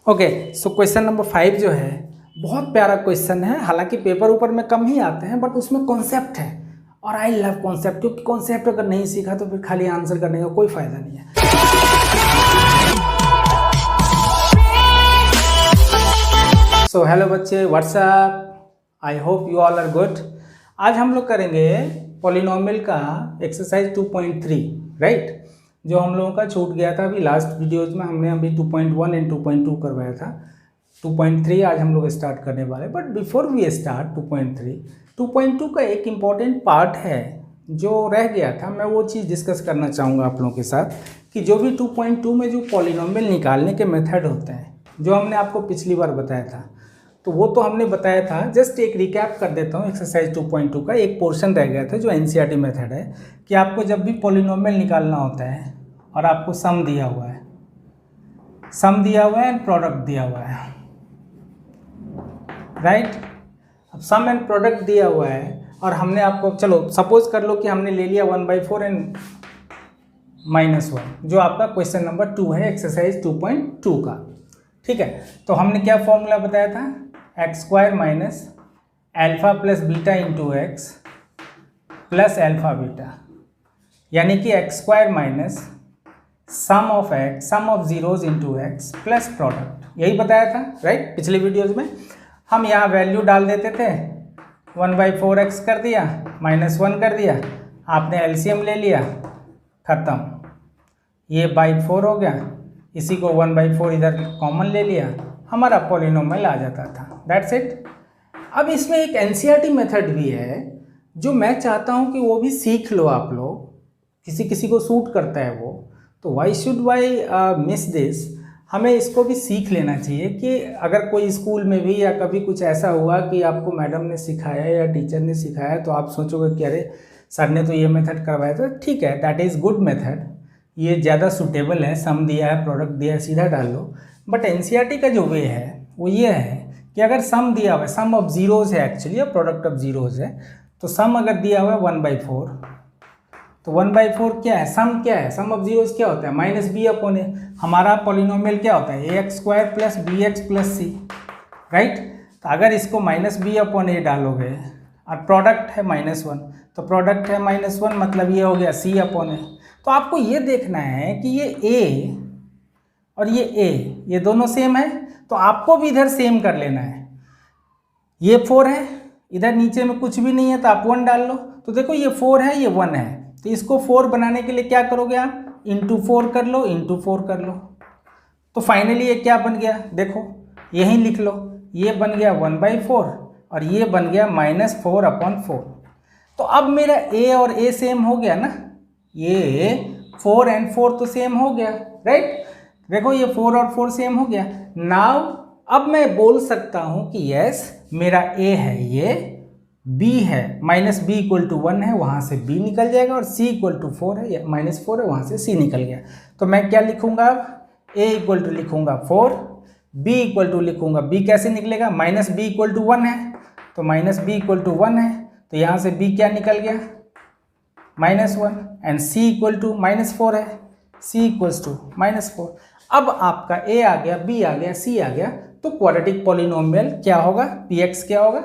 Okay, so question number 5 जो है बहुत प्यारा क्वेश्चन है। हालांकि पेपर ऊपर में कम ही आते हैं, बट उसमें कॉन्सेप्ट है और आई लव कॉन्सेप्ट, क्योंकि कॉन्सेप्ट अगर नहीं सीखा तो फिर खाली आंसर करने का कोई फायदा नहीं है। सो हेलो बच्चे, what's up, I hope you all are good. आज हम लोग करेंगे पॉलिनोमियल का एक्सरसाइज 2.3, राइट, जो हम लोगों का छूट गया था अभी लास्ट वीडियोज में। हमने अभी 2.1 एंड 2.2 करवाया था। 2.3 आज हम लोग स्टार्ट करने वाले। बट बिफोर वी स्टार्ट 2.2 का एक इम्पॉर्टेंट पार्ट है जो रह गया था, मैं वो चीज़ डिस्कस करना चाहूँगा आप लोगों के साथ कि जो भी 2.2 में जो पॉलिनोमियल निकालने के मेथड होते हैं, जो हमने आपको पिछली बार बताया था, तो वो तो हमने बताया था। जस्ट एक रिकैप कर देता हूँ। एक्सरसाइज 2.2 का एक पोर्शन रह गया था जो एनसीईआरटी मेथड है कि आपको जब भी पॉलिनोमियल निकालना होता है और आपको सम दिया हुआ है, एंड प्रोडक्ट दिया हुआ है, राइट। अब सम एंड प्रोडक्ट दिया हुआ है और हमने आपको, चलो सपोज कर लो कि हमने ले लिया 1/4 एंड -1, जो आपका क्वेश्चन नंबर 2 है एक्सरसाइज 2.2 का, ठीक है। तो हमने क्या फॉर्मूला बताया था, x² minus alpha plus beta into x plus alpha beta, यानी कि x² minus sum of zeros into x plus product, यही बताया था, राइट। पिछले वीडियोज में हम यहाँ वैल्यू डाल देते थे, 1/4x कर दिया, -1 कर दिया, आपने एलसीएम ले लिया, ख़त्म, ये बाई 4 हो गया, इसी को 1/4 इधर कॉमन ले लिया, हमारा पॉलिनोमियल आ जाता था। That's it. अब इसमें एक एनसीईआरटी मेथड भी है जो मैं चाहता हूँ कि वो भी सीख लो आप लोग। किसी किसी को सूट करता है वो, तो why should we miss this. हमें इसको भी सीख लेना चाहिए कि अगर कोई स्कूल में भी या कभी कुछ ऐसा हुआ कि आपको मैडम ने सिखाया या टीचर ने सिखाया, तो आप सोचोगे कि अरे सर ने तो ये मेथड करवाया था, ठीक है, दैट इज़ गुड मेथड, ये ज़्यादा सूटेबल है, सम दिया है, प्रोडक्ट दिया है, सीधा डाल लो। बट एनसीईआरटी का जो वे है वो ये है कि अगर सम दिया हुआ है, सम ऑफ जीरोज़ है एक्चुअली, प्रोडक्ट ऑफ जीरोज़ है, तो सम अगर दिया हुआ है 1/4, तो 1/4 क्या है, सम क्या है, सम ऑफ जीरोज़ क्या होता है, -b/a। हमारा पॉलिनोमियल क्या होता है, ax² plus bx plus c, right. तो अगर इसको -b/a डालोगे और प्रोडक्ट है -1, तो प्रोडक्ट है -1 मतलब ये हो गया c/a। तो आपको ये देखना है कि ये a और ये a, ये दोनों सेम है, तो आपको भी इधर सेम कर लेना है। ये 4 है, इधर नीचे में कुछ भी नहीं है, तो आप 1 डाल लो। तो देखो ये 4 है, ये 1 है, तो इसको 4 बनाने के लिए क्या करोगे आप, इंटू 4 कर लो, इंटू 4 कर लो। तो फाइनली ये क्या बन गया, देखो यहीं लिख लो, ये बन गया 1/4 और ये बन गया -4/4। तो अब मेरा a और a सेम हो गया ना, ये 4 एंड 4 तो सेम हो गया, राइट। देखो ये 4 और 4 सेम हो गया। नाउ अब मैं बोल सकता हूँ कि यस मेरा a है, ये b है, -b = 1 है, वहाँ से b निकल जाएगा, और c = 4 है, या -4 है, वहाँ से c निकल गया। तो मैं क्या लिखूँगा अब, a = लिखूँगा 4, b = लिखूँगा, b कैसे निकलेगा, -b = 1 है, तो -b = 1 है, तो यहाँ से b क्या निकल गया, -1, एंड c = -4 है, c = -4। अब आपका a आ गया, b आ गया, c आ गया, तो क्वाड्रेटिक पॉलिनोमियल क्या होगा, px क्या होगा,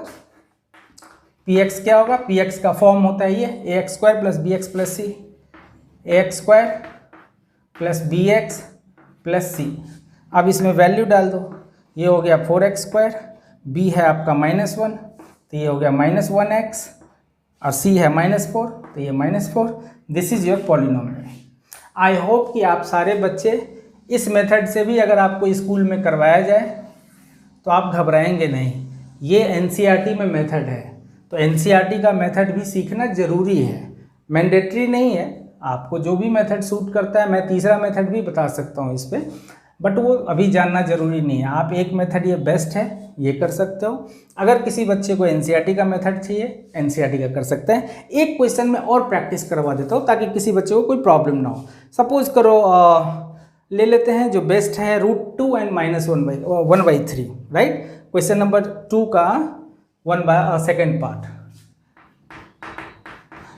px क्या होगा, px का फॉर्म होता है ये ax² plus bx plus c, ax² plus bx plus c। अब इसमें वैल्यू डाल दो, ये हो गया 4x², b है आपका -1, तो ये हो गया -1x, और c है -4, तो ये -4। This is your polynomial. I hope कि आप सारे बच्चे इस मेथड से भी अगर आपको स्कूल में करवाया जाए तो आप घबराएंगे नहीं। ये एनसीईआरटी में मेथड है, तो एनसीईआरटी का मेथड भी सीखना ज़रूरी है, मैंडेटरी नहीं है। आपको जो भी मेथड सूट करता है, मैं तीसरा मेथड भी बता सकता हूँ इस पर, बट वो अभी जानना ज़रूरी नहीं है। आप एक मेथड ये बेस्ट है, ये कर सकते हो। अगर किसी बच्चे को एनसीईआरटी का मेथड चाहिए, एनसीईआरटी का कर सकते हैं। एक क्वेश्चन में और प्रैक्टिस करवा देता हूँ ताकि किसी बच्चे को कोई प्रॉब्लम ना हो। सपोज करो ले लेते हैं जो बेस्ट है, √2 एंड -1/3, राइट। क्वेश्चन नंबर 2 का सेकेंड पार्ट,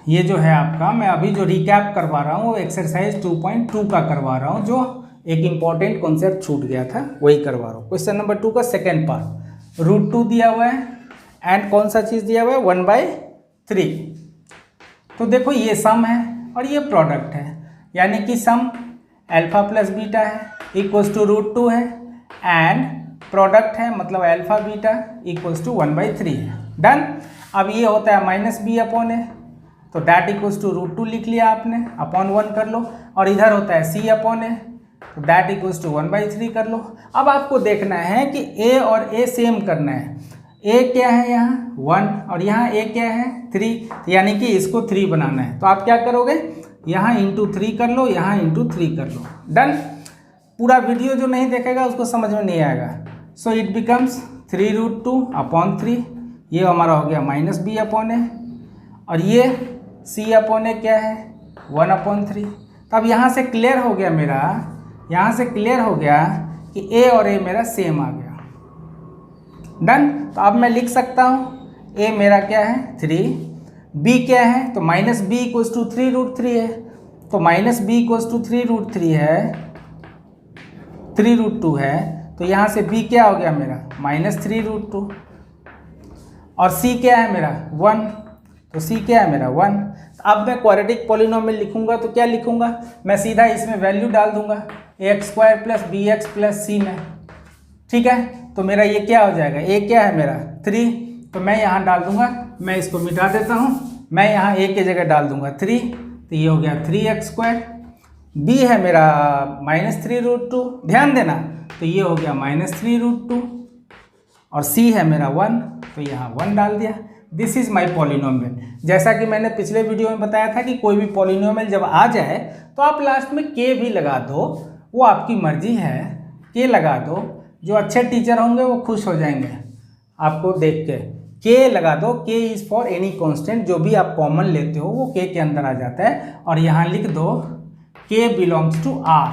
ये जो है आपका, मैं अभी जो रिकैप करवा रहा हूँ एक्सरसाइज 2.2 का करवा रहा हूँ, जो एक इंपॉर्टेंट कॉन्सेप्ट छूट गया था, वही करवा रहा हूँ। क्वेश्चन नंबर 2 का सेकेंड पार्ट, √2 दिया हुआ है एंड कौन सा चीज़ दिया हुआ है 1/3। तो देखो ये सम है और ये प्रोडक्ट है, यानी कि सम अल्फा प्लस बीटा है इक्वल्स टू √2 है एंड प्रोडक्ट है मतलब अल्फा बीटा इक्वल्स टू 1/3 है। डन। अब ये होता है -b/a, तो डैट इक्वल्स टू √2 लिख लिया आपने, अपॉन 1 कर लो, और इधर होता है c/a, तो दैट इक्वल्स टू 1/3 कर लो। अब आपको देखना है कि a और a सेम करना है। a क्या है यहाँ 1 और यहाँ a क्या है 3, यानी कि इसको 3 बनाना है। तो आप क्या करोगे, यहाँ इंटू 3 कर लो, यहाँ इंटू 3 कर लो। डन। पूरा वीडियो जो नहीं देखेगा उसको समझ में नहीं आएगा। सो इट बिकम्स 3√2/3, ये हमारा हो गया -b/a, और ये c/a क्या है 1/3। तो अब यहाँ से क्लियर हो गया मेरा, यहाँ से क्लियर हो गया कि a और a मेरा सेम आ गया। डन। तो अब मैं लिख सकता हूँ a मेरा क्या है 3, b क्या है, तो -b इक्वल्स टू 3√3 है, तो -b इक्वल्स टू 3√3 है, 3√2 है, तो यहाँ से b क्या हो गया मेरा -3√2, और c क्या है मेरा 1, तो c क्या है मेरा 1। अब मैं क्वाड्रेटिक पॉलिनोमियल लिखूंगा तो क्या लिखूंगा, मैं सीधा इसमें वैल्यू डाल दूंगा ax² + bx + c में। ठीक है, तो मेरा ये क्या हो जाएगा, a क्या है मेरा 3, तो मैं यहाँ डाल दूंगा, मैं इसको मिटा देता हूँ, मैं यहाँ a की जगह डाल दूंगा 3, तो ये हो गया 3x²। b है मेरा -3√2, ध्यान देना, तो ये हो गया -3√2, और c है मेरा 1, तो यहाँ 1 डाल दिया। This is my polynomial. जैसा कि मैंने पिछले वीडियो में बताया था कि कोई भी पॉलिनोमियल जब आ जाए तो आप लास्ट में k भी लगा दो, वो आपकी मर्जी है, k लगा दो। जो अच्छे टीचर होंगे वो खुश हो जाएंगे आपको देख के। k लगा दो, k is for any constant, जो भी आप कॉमन लेते हो वो k के अंदर आ जाता है, और यहाँ लिख दो k बिलोंग्स टू r।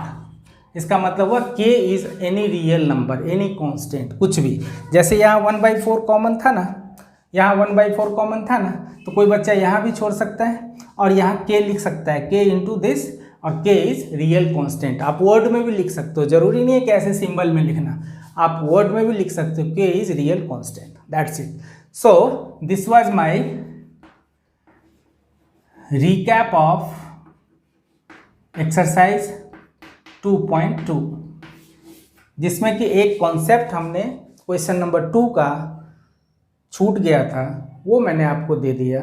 इसका मतलब हुआ k is any real number, any constant, कुछ भी। जैसे यहाँ 1/4 कॉमन था ना, यहाँ 1/4 कॉमन था ना, तो कोई बच्चा यहाँ भी छोड़ सकता है और यहाँ k लिख सकता है, k इंटू दिस, और k इज़ रियल कांस्टेंट। आप वर्ड में भी लिख सकते हो, जरूरी नहीं है कि ऐसे सिंबल में लिखना, आप वर्ड में भी लिख सकते हो k is real constant. That's it. So this was my recap of exercise 2.2, जिसमें कि एक कॉन्सेप्ट हमने क्वेश्चन नंबर 2 का छूट गया था, वो मैंने आपको दे दिया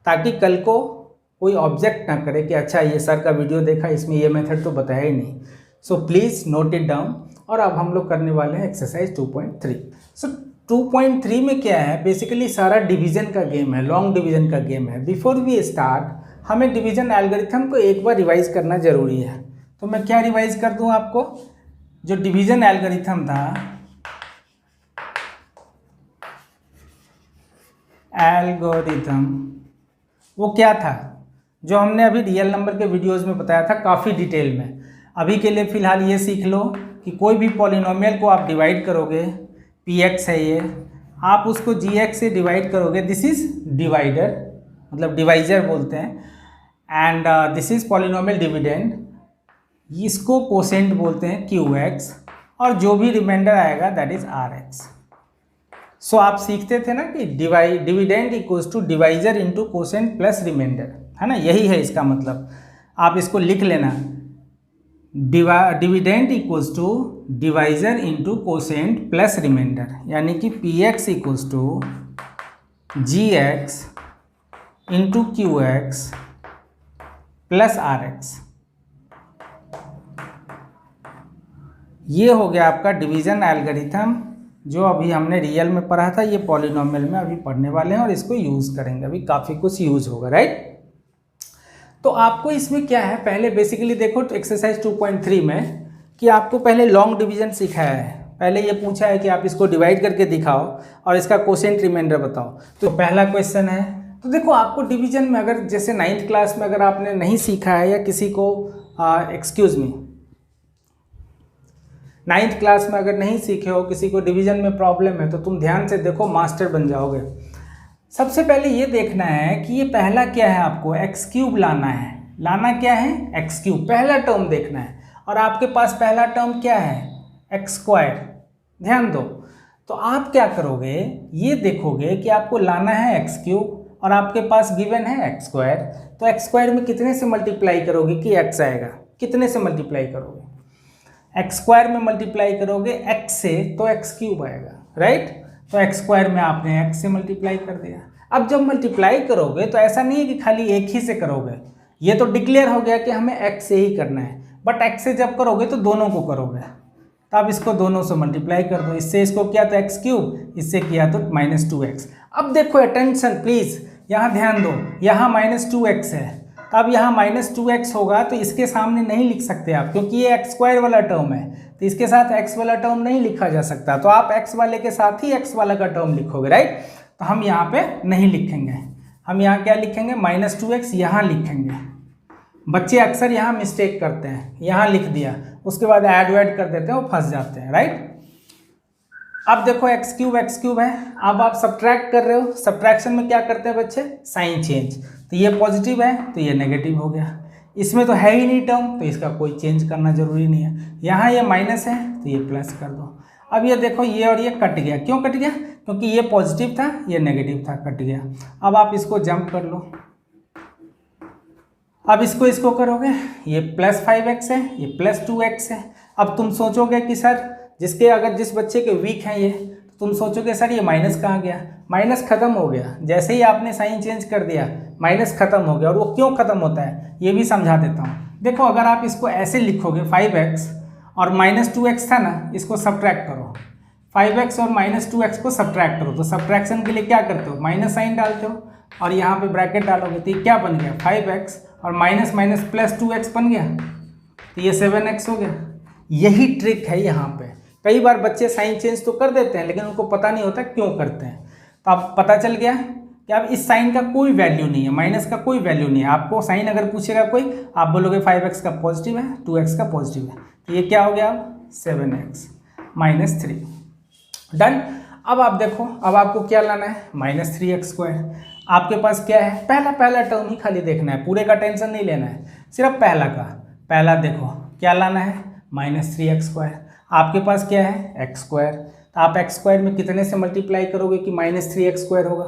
ताकि कल को कोई ऑब्जेक्ट ना करे कि अच्छा ये सर का वीडियो देखा, इसमें ये मेथड तो बताया ही नहीं। So please note it down. और अब हम लोग करने वाले हैं एक्सरसाइज 2.3। सो 2.3 में क्या है, बेसिकली सारा डिवीजन का गेम है, लॉन्ग डिवीजन का गेम है। बिफोर वी स्टार्ट हमें डिवीजन एल्गोरिथम को एक बार रिवाइज करना ज़रूरी है। तो मैं क्या रिवाइज कर दूं आपको, जो डिवीजन एल्गोरिथम था, एल्गोरिथम वो क्या था, जो हमने अभी रियल नंबर के वीडियोस में बताया था काफ़ी डिटेल में। अभी के लिए फ़िलहाल ये सीख लो कि कोई भी पॉलिनोमियल को आप डिवाइड करोगे, px है ये, आप उसको gx से डिवाइड करोगे, दिस इज़ डिवाइडर, मतलब डिवाइजर बोलते हैं, and this is polynomial dividend, इसको कोसेंट बोलते हैं qx, और जो भी रिमाइंडर आएगा दैट इज़ rx। सो आप सीखते थे ना कि dividend equals to divisor into quotient plus remainder, है ना, यही है इसका मतलब। आप इसको लिख लेना, dividend equals to divisor into quotient plus remainder, यानी कि px equals to gx into qx plus rx। ये हो गया आपका डिवीजन एल्गोरिथम, जो अभी हमने रियल में पढ़ा था, ये पॉलिनोमियल में अभी पढ़ने वाले हैं और इसको यूज़ करेंगे, अभी काफ़ी कुछ यूज़ होगा, राइट। तो आपको इसमें क्या है, पहले बेसिकली देखो तो एक्सरसाइज 2.3 में कि आपको पहले लॉन्ग डिवीजन सिखाया है। पहले ये पूछा है कि आप इसको डिवाइड करके दिखाओ और इसका कोसेंट रिमाइंडर बताओ। तो पहला क्वेश्चन है, तो देखो आपको डिवीजन में अगर जैसे 9th क्लास में अगर आपने नहीं सीखा है, या किसी को एक्सक्यूज़ मी 9th क्लास में अगर नहीं सीखे हो, किसी को डिवीजन में प्रॉब्लम है, तो तुम ध्यान से देखो, मास्टर बन जाओगे। सबसे पहले ये देखना है कि ये पहला क्या है, आपको x³ लाना है। लाना क्या है, x³, पहला टर्म देखना है। और आपके पास पहला टर्म क्या है, एक्स स्क्वायर। ध्यान दो, तो आप क्या करोगे, ये देखोगे कि आपको लाना है एक्स क्यूब और आपके पास गिवन है एक्स स्क्वायर, तो एक्स स्क्वायर में कितने से मल्टीप्लाई करोगे कि एक्स आएगा, कितने से मल्टीप्लाई करोगे, एक्स स्क्वायर में मल्टीप्लाई करोगे एक्स से तो एक्स क्यूब आएगा, राइट। तो एक्स स्क्वायर में आपने एक्स से मल्टीप्लाई कर दिया। अब जब मल्टीप्लाई करोगे तो ऐसा नहीं है कि खाली एक ही से करोगे, ये तो डिक्लेयर हो गया कि हमें एक्स से ही करना है, बट एक्स से जब करोगे तो दोनों को करोगे, तो आप इसको दोनों से मल्टीप्लाई कर दो। इससे इसको किया तो एक्स क्यूब, इससे किया तो -2x। अब देखो अटेंशन प्लीज, यहाँ ध्यान दो, यहाँ -2x है, तो अब यहाँ -2x होगा तो इसके सामने नहीं लिख सकते आप, क्योंकि ये एक्स स्क्वायर वाला टर्म है, तो इसके साथ x वाला टर्म नहीं लिखा जा सकता, तो आप x वाले के साथ ही x वाला का टर्म लिखोगे, राइट। तो हम यहाँ पे नहीं लिखेंगे, हम यहाँ क्या लिखेंगे, -2x यहाँ लिखेंगे। बच्चे अक्सर यहाँ मिस्टेक करते हैं, यहाँ लिख दिया, उसके बाद ऐड वैड कर देते हैं, वो फंस जाते हैं, राइट। अब देखो एक्स क्यूब है, अब आप सब्ट्रैक्ट कर रहे हो, सब्ट्रैक्शन में क्या करते हैं बच्चे, साइन चेंज, तो ये पॉजिटिव है तो ये नेगेटिव हो गया, इसमें तो है ही नहीं टर्म तो इसका कोई चेंज करना जरूरी नहीं है, यहाँ ये माइनस है तो ये प्लस कर दो। अब ये देखो ये और ये कट गया, क्यों कट गया, क्योंकि ये पॉजिटिव था ये नेगेटिव था, कट गया। अब आप इसको जंप कर लो, अब इसको करोगे, ये +5x है ये +2x है। अब तुम सोचोगे कि सर जिस बच्चे के वीक हैं ये, तुम सोचोगे सर ये माइनस कहाँ गया, माइनस खत्म हो गया, जैसे ही आपने साइन चेंज कर दिया माइनस खत्म हो गया। और वो क्यों खत्म होता है ये भी समझा देता हूँ। देखो अगर आप इसको ऐसे लिखोगे 5x और -2x था ना, इसको सब्ट्रैक्ट करो, 5x और -2x को सब्ट्रैक्ट करो, तो सब्ट्रैक्शन के लिए क्या करते हो, माइनस साइन डालते हो और यहाँ पे ब्रैकेट डालोगे, तो ये क्या बन गया 5x और माइनस +2x बन गया, तो ये 7x हो गया। यही ट्रिक है यहाँ पे। कई बार बच्चे साइन चेंज तो कर देते हैं लेकिन उनको पता नहीं होता क्यों करते हैं। तो अब पता चल गया कि अब इस साइन का कोई वैल्यू नहीं है, माइनस का कोई वैल्यू नहीं है। आपको साइन अगर पूछेगा कोई, आप बोलोगे 5x का पॉजिटिव है 2x का पॉजिटिव है, तो ये क्या हो गया अब 7x -3, डन। अब आप देखो, अब आपको क्या लाना है, -3x²। आपके पास क्या है, पहला टर्म ही खाली देखना है, पूरे का टेंशन नहीं लेना है, सिर्फ पहला देखो क्या लाना है, -3x²। आपके पास क्या है x², तो आप x² में कितने से मल्टीप्लाई करोगे कि -3x² होगा,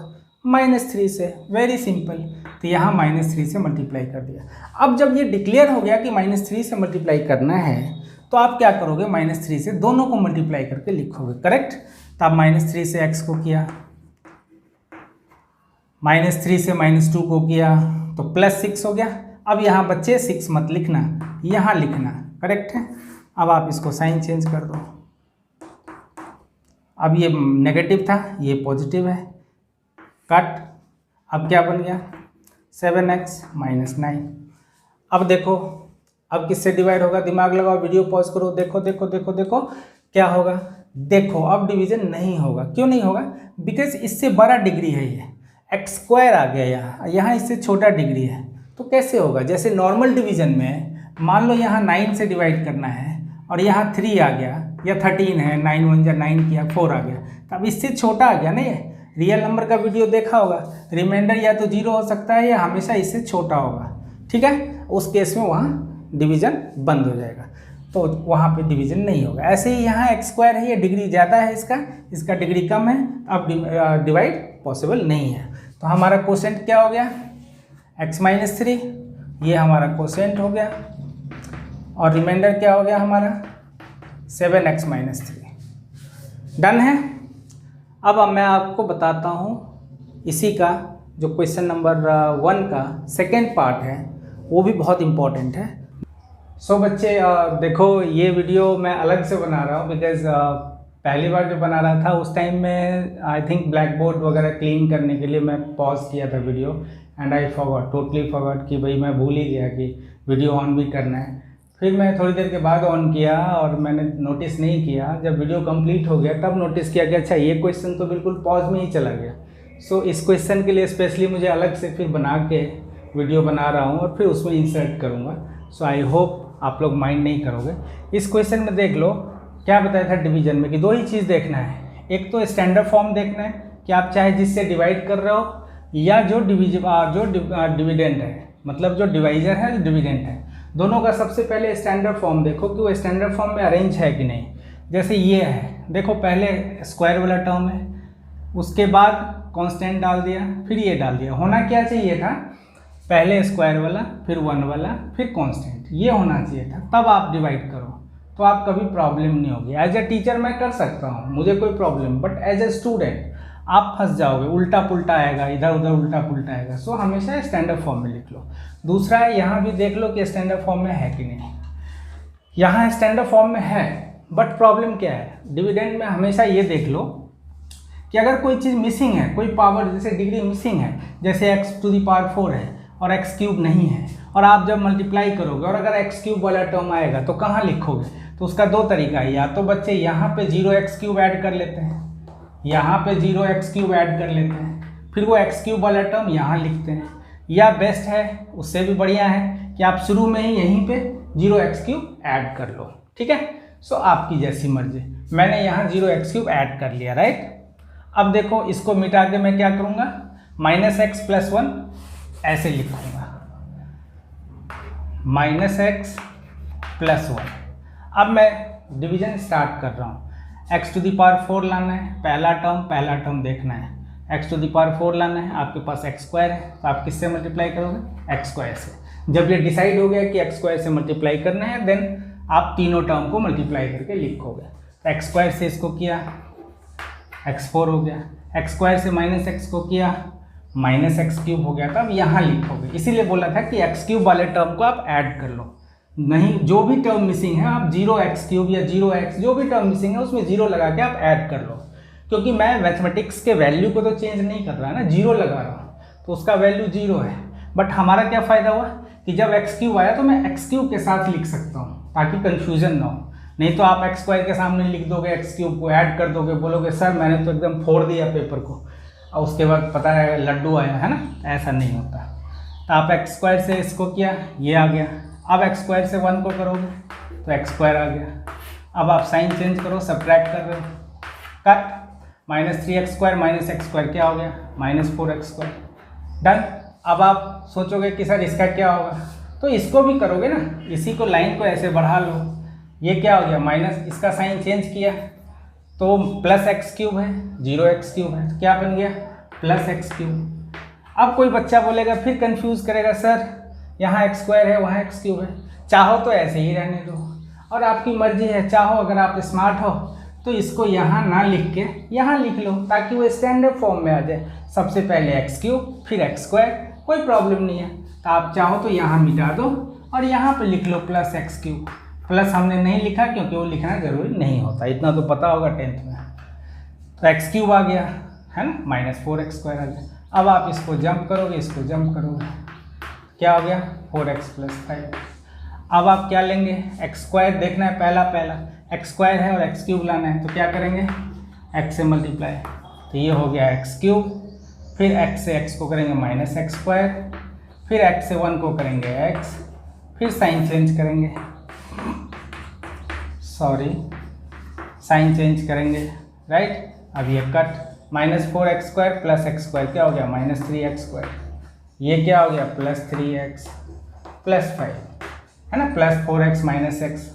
-3 से, वेरी सिंपल। तो यहाँ -3 से मल्टीप्लाई कर दिया। अब जब ये डिक्लेयर हो गया कि -3 से मल्टीप्लाई करना है, तो आप क्या करोगे, -3 से दोनों को मल्टीप्लाई करके लिखोगे, करेक्ट। तो आप -3 से x को किया, -3 से -2 को किया तो +6 हो गया। अब यहाँ बच्चे 6 मत लिखना, यहाँ लिखना, करेक्ट है। अब आप इसको साइन चेंज कर दो, अब ये नेगेटिव था ये पॉजिटिव है, कट। अब क्या बन गया 7x -9। अब देखो अब किससे डिवाइड होगा, दिमाग लगाओ, वीडियो पॉज करो, देखो क्या होगा। देखो अब डिवीजन नहीं होगा, क्यों नहीं होगा, बिकॉज इससे बड़ा डिग्री है ये, x² आ गया यहाँ इससे छोटा डिग्री है, तो कैसे होगा। जैसे नॉर्मल डिवीजन में मान लो यहाँ 9 से डिवाइड करना है और यहाँ 3 आ गया या 13 है, 9 1 जा 9 किया 4 आ गया, तो अब इससे छोटा आ गया ना। ये रियल नंबर का वीडियो देखा होगा, रिमाइंडर या तो 0 हो सकता है या हमेशा इससे छोटा होगा, ठीक है। उस केस में वहाँ डिवीजन बंद हो जाएगा, तो वहाँ पे डिवीजन नहीं होगा। ऐसे ही यहाँ x² है, ये डिग्री ज़्यादा है इसका डिग्री कम है, अब डिवाइड पॉसिबल नहीं है। तो हमारा कोसेंट क्या हो गया x -3, ये हमारा कोसेंट हो गया, और रिमाइंडर क्या हो गया हमारा 7x -3, डन है। अब मैं आपको बताता हूँ इसी का जो क्वेश्चन नंबर 1 का सेकेंड पार्ट है, वो भी बहुत इम्पोर्टेंट है। सो बच्चे देखो ये वीडियो मैं अलग से बना रहा हूँ, बिकॉज पहली बार जो बना रहा था उस टाइम में आई थिंक ब्लैक बोर्ड वगैरह क्लीन करने के लिए मैं पॉज किया था video, and I forgot, totally forgot कि भाई मैं भूल ही गया कि वीडियो ऑन भी करना है। फिर मैं थोड़ी देर के बाद ऑन किया और मैंने नोटिस नहीं किया, जब वीडियो कंप्लीट हो गया तब नोटिस किया कि अच्छा ये क्वेश्चन तो बिल्कुल पॉज में ही चला गया। सो इस क्वेश्चन के लिए स्पेशली मुझे अलग से फिर बना के वीडियो बना रहा हूँ और फिर उसमें इंसर्ट करूँगा। सो आई होप आप लोग माइंड नहीं करोगे। इस क्वेश्चन में देख लो क्या बताया था डिवीजन में कि 2 ही चीज़ देखना है, एक तो स्टैंडर्ड फॉर्म देखना है कि आप चाहे जिससे डिवाइड कर रहे हो या जो डिविडेंड है, मतलब जो डिवाइजर है डिविडेंट है, दोनों का सबसे पहले स्टैंडर्ड फॉर्म देखो कि वो स्टैंडर्ड फॉर्म में अरेंज है कि नहीं। जैसे ये है, देखो पहले स्क्वायर वाला टर्म है, उसके बाद कांस्टेंट डाल दिया, फिर ये डाल दिया। होना क्या चाहिए था, पहले स्क्वायर वाला, फिर 1 वाला, फिर कांस्टेंट, ये होना चाहिए था। तब आप डिवाइड करो तो आप कभी प्रॉब्लम नहीं होगी। एज ए टीचर मैं कर सकता हूँ, मुझे कोई problem, but as a student आप फंस जाओगे, उल्टा पुल्टा आएगा, इधर उधर उल्टा पुल्टा आएगा। सो हमेशा स्टैंडर्ड फॉर्म में लिख लो। दूसरा है, यहाँ भी देख लो कि स्टैंडर्ड फॉर्म में है कि नहीं। यहाँ स्टैंडर्ड फॉर्म में है, बट प्रॉब्लम क्या है, डिविडेंड में हमेशा ये देख लो कि अगर कोई चीज़ मिसिंग है, कोई पावर जैसे डिग्री मिसिंग है, जैसे x⁴ है और x³ नहीं है, और आप जब मल्टीप्लाई करोगे और अगर x³ वाला टर्म आएगा तो कहाँ लिखोगे। तो उसका दो तरीका है, या तो बच्चे यहाँ पे 0x³ ऐड कर लेते हैं, यहाँ पे 0x³ ऐड कर लेते हैं, फिर वो x³ वाला टर्म यहाँ लिखते हैं, या बेस्ट है, उससे भी बढ़िया है कि आप शुरू में ही यहीं पे 0x³ ऐड कर लो। ठीक है, सो आपकी जैसी मर्जी। मैंने यहाँ 0x³ ऐड कर लिया, राइट। अब देखो इसको मिटा के मैं क्या करूँगा, -x + 1 ऐसे लिखूँगा, -x + 1। अब मैं डिवीजन स्टार्ट कर रहा हूँ। x⁴ लाना है, पहला टर्म देखना है। x⁴ लाना है, आपके पास x² है, तो आप किससे मल्टीप्लाई करोगे, x² से। जब ये डिसाइड हो गया कि x² से मल्टीप्लाई करना है, देन आप तीनों टर्म को मल्टीप्लाई करके लिखोगे। तो x² से इसको किया, x4 हो गया, x² से -x को किया, -x³ हो गया। तब यहाँ लिखोगे, इसीलिए बोला था कि x³ वाले टर्म को आप ऐड कर लो। नहीं, जो भी टर्म मिसिंग है आप 0x³ या 0x जो भी टर्म मिसिंग है उसमें 0 लगा के आप ऐड कर लो, क्योंकि मैं मैथमेटिक्स के वैल्यू को तो चेंज नहीं कर रहा ना, 0 लगा रहा हूँ, तो उसका वैल्यू 0 है। बट हमारा क्या फ़ायदा हुआ कि जब x³ आया तो मैं x³ के साथ लिख सकता हूँ, ताकि कन्फ्यूजन ना हो। नहीं तो आप x² के सामने लिख दोगे, x³ को ऐड कर दोगे, बोलोगे सर मैंने तो एकदम फोड़ दिया पेपर को, और उसके बाद पता है लड्डू आया है ना, ऐसा नहीं होता। तो आप x² से इसको किया, ये आ गया। अब x² से 1 को करोगे तो x² आ गया। अब आप साइन चेंज करो, सब्ट्रैक्ट कर रहे हो, कट, -3x² - x² क्या हो गया, -4x²। डन। अब आप सोचोगे कि सर इसका क्या होगा, तो इसको भी करोगे ना, इसी को लाइन को ऐसे बढ़ा लो। ये क्या हो गया, माइनस, इसका साइन चेंज किया तो +x³ है, 0x³ है, तो क्या बन गया, +x³। अब कोई बच्चा बोलेगा, फिर कंफ्यूज करेगा, सर यहाँ x² है, वहाँ x³ है। चाहो तो ऐसे ही रहने दो, और आपकी मर्जी है। चाहो, अगर आप स्मार्ट हो तो इसको यहाँ ना लिख के यहाँ लिख लो, ताकि वो स्टैंडर्ड फॉर्म में आ जाए। सबसे पहले x³ फिर x², कोई प्रॉब्लम नहीं है। तो आप चाहो तो यहाँ मिटा दो और यहाँ पे लिख लो +x³। प्लस हमने नहीं लिखा क्योंकि वो लिखना जरूरी नहीं होता, इतना तो पता होगा 10th में। तो x³ आ गया है ना, -4x² आ गया। अब आप इसको जंप करोगे, इसको जंप करोगे, क्या हो गया, 4x + 5। अब आप क्या लेंगे, x² देखना है, पहला x² है और x³ लाना है, तो क्या करेंगे, x से मल्टीप्लाई, तो ये हो गया x³, फिर x से x को करेंगे -x², फिर x से 1 को करेंगे x, फिर साइन चेंज करेंगे, साइन चेंज करेंगे, राइट। अब ये कट, -4x² + x² क्या हो गया, -3x²। ये क्या हो गया, +3x + 5 है ना, +4x - x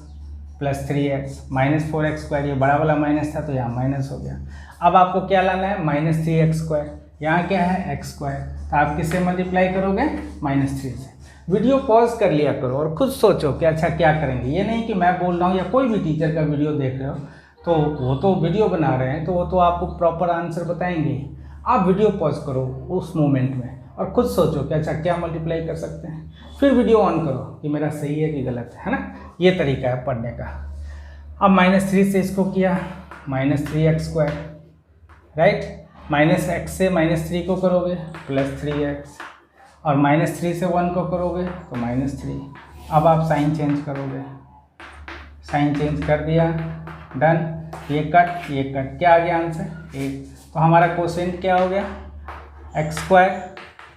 + 3x, -4x², ये बड़ा वाला माइनस था तो यहाँ माइनस हो गया। अब आपको क्या लाना है, -3x², यहाँ क्या है, x², तो आप किससे मल्टीप्लाई करोगे, -3 से। वीडियो पॉज कर लिया करो और खुद सोचो कि अच्छा क्या करेंगे। ये नहीं कि मैं बोल रहा हूँ या कोई भी टीचर का वीडियो देख रहे हो तो वो तो वीडियो बना रहे हैं, तो वो तो आपको प्रॉपर आंसर बताएंगे। आप वीडियो पॉज करो उस मोमेंट में और खुद सोचो कि अच्छा क्या मल्टीप्लाई कर सकते हैं, फिर वीडियो ऑन करो कि मेरा सही है कि गलत है ना। ये तरीका है पढ़ने का। अब -3 से इसको किया, -3x², राइट। -x से -3 को करोगे +3x, और -3 से 1 को करोगे तो -3। अब आप साइन चेंज करोगे, साइन चेंज कर दिया, डन। ये कट, क्या आ गया आंसर, 8। तो हमारा क्वोशिएंट क्या हो गया, x²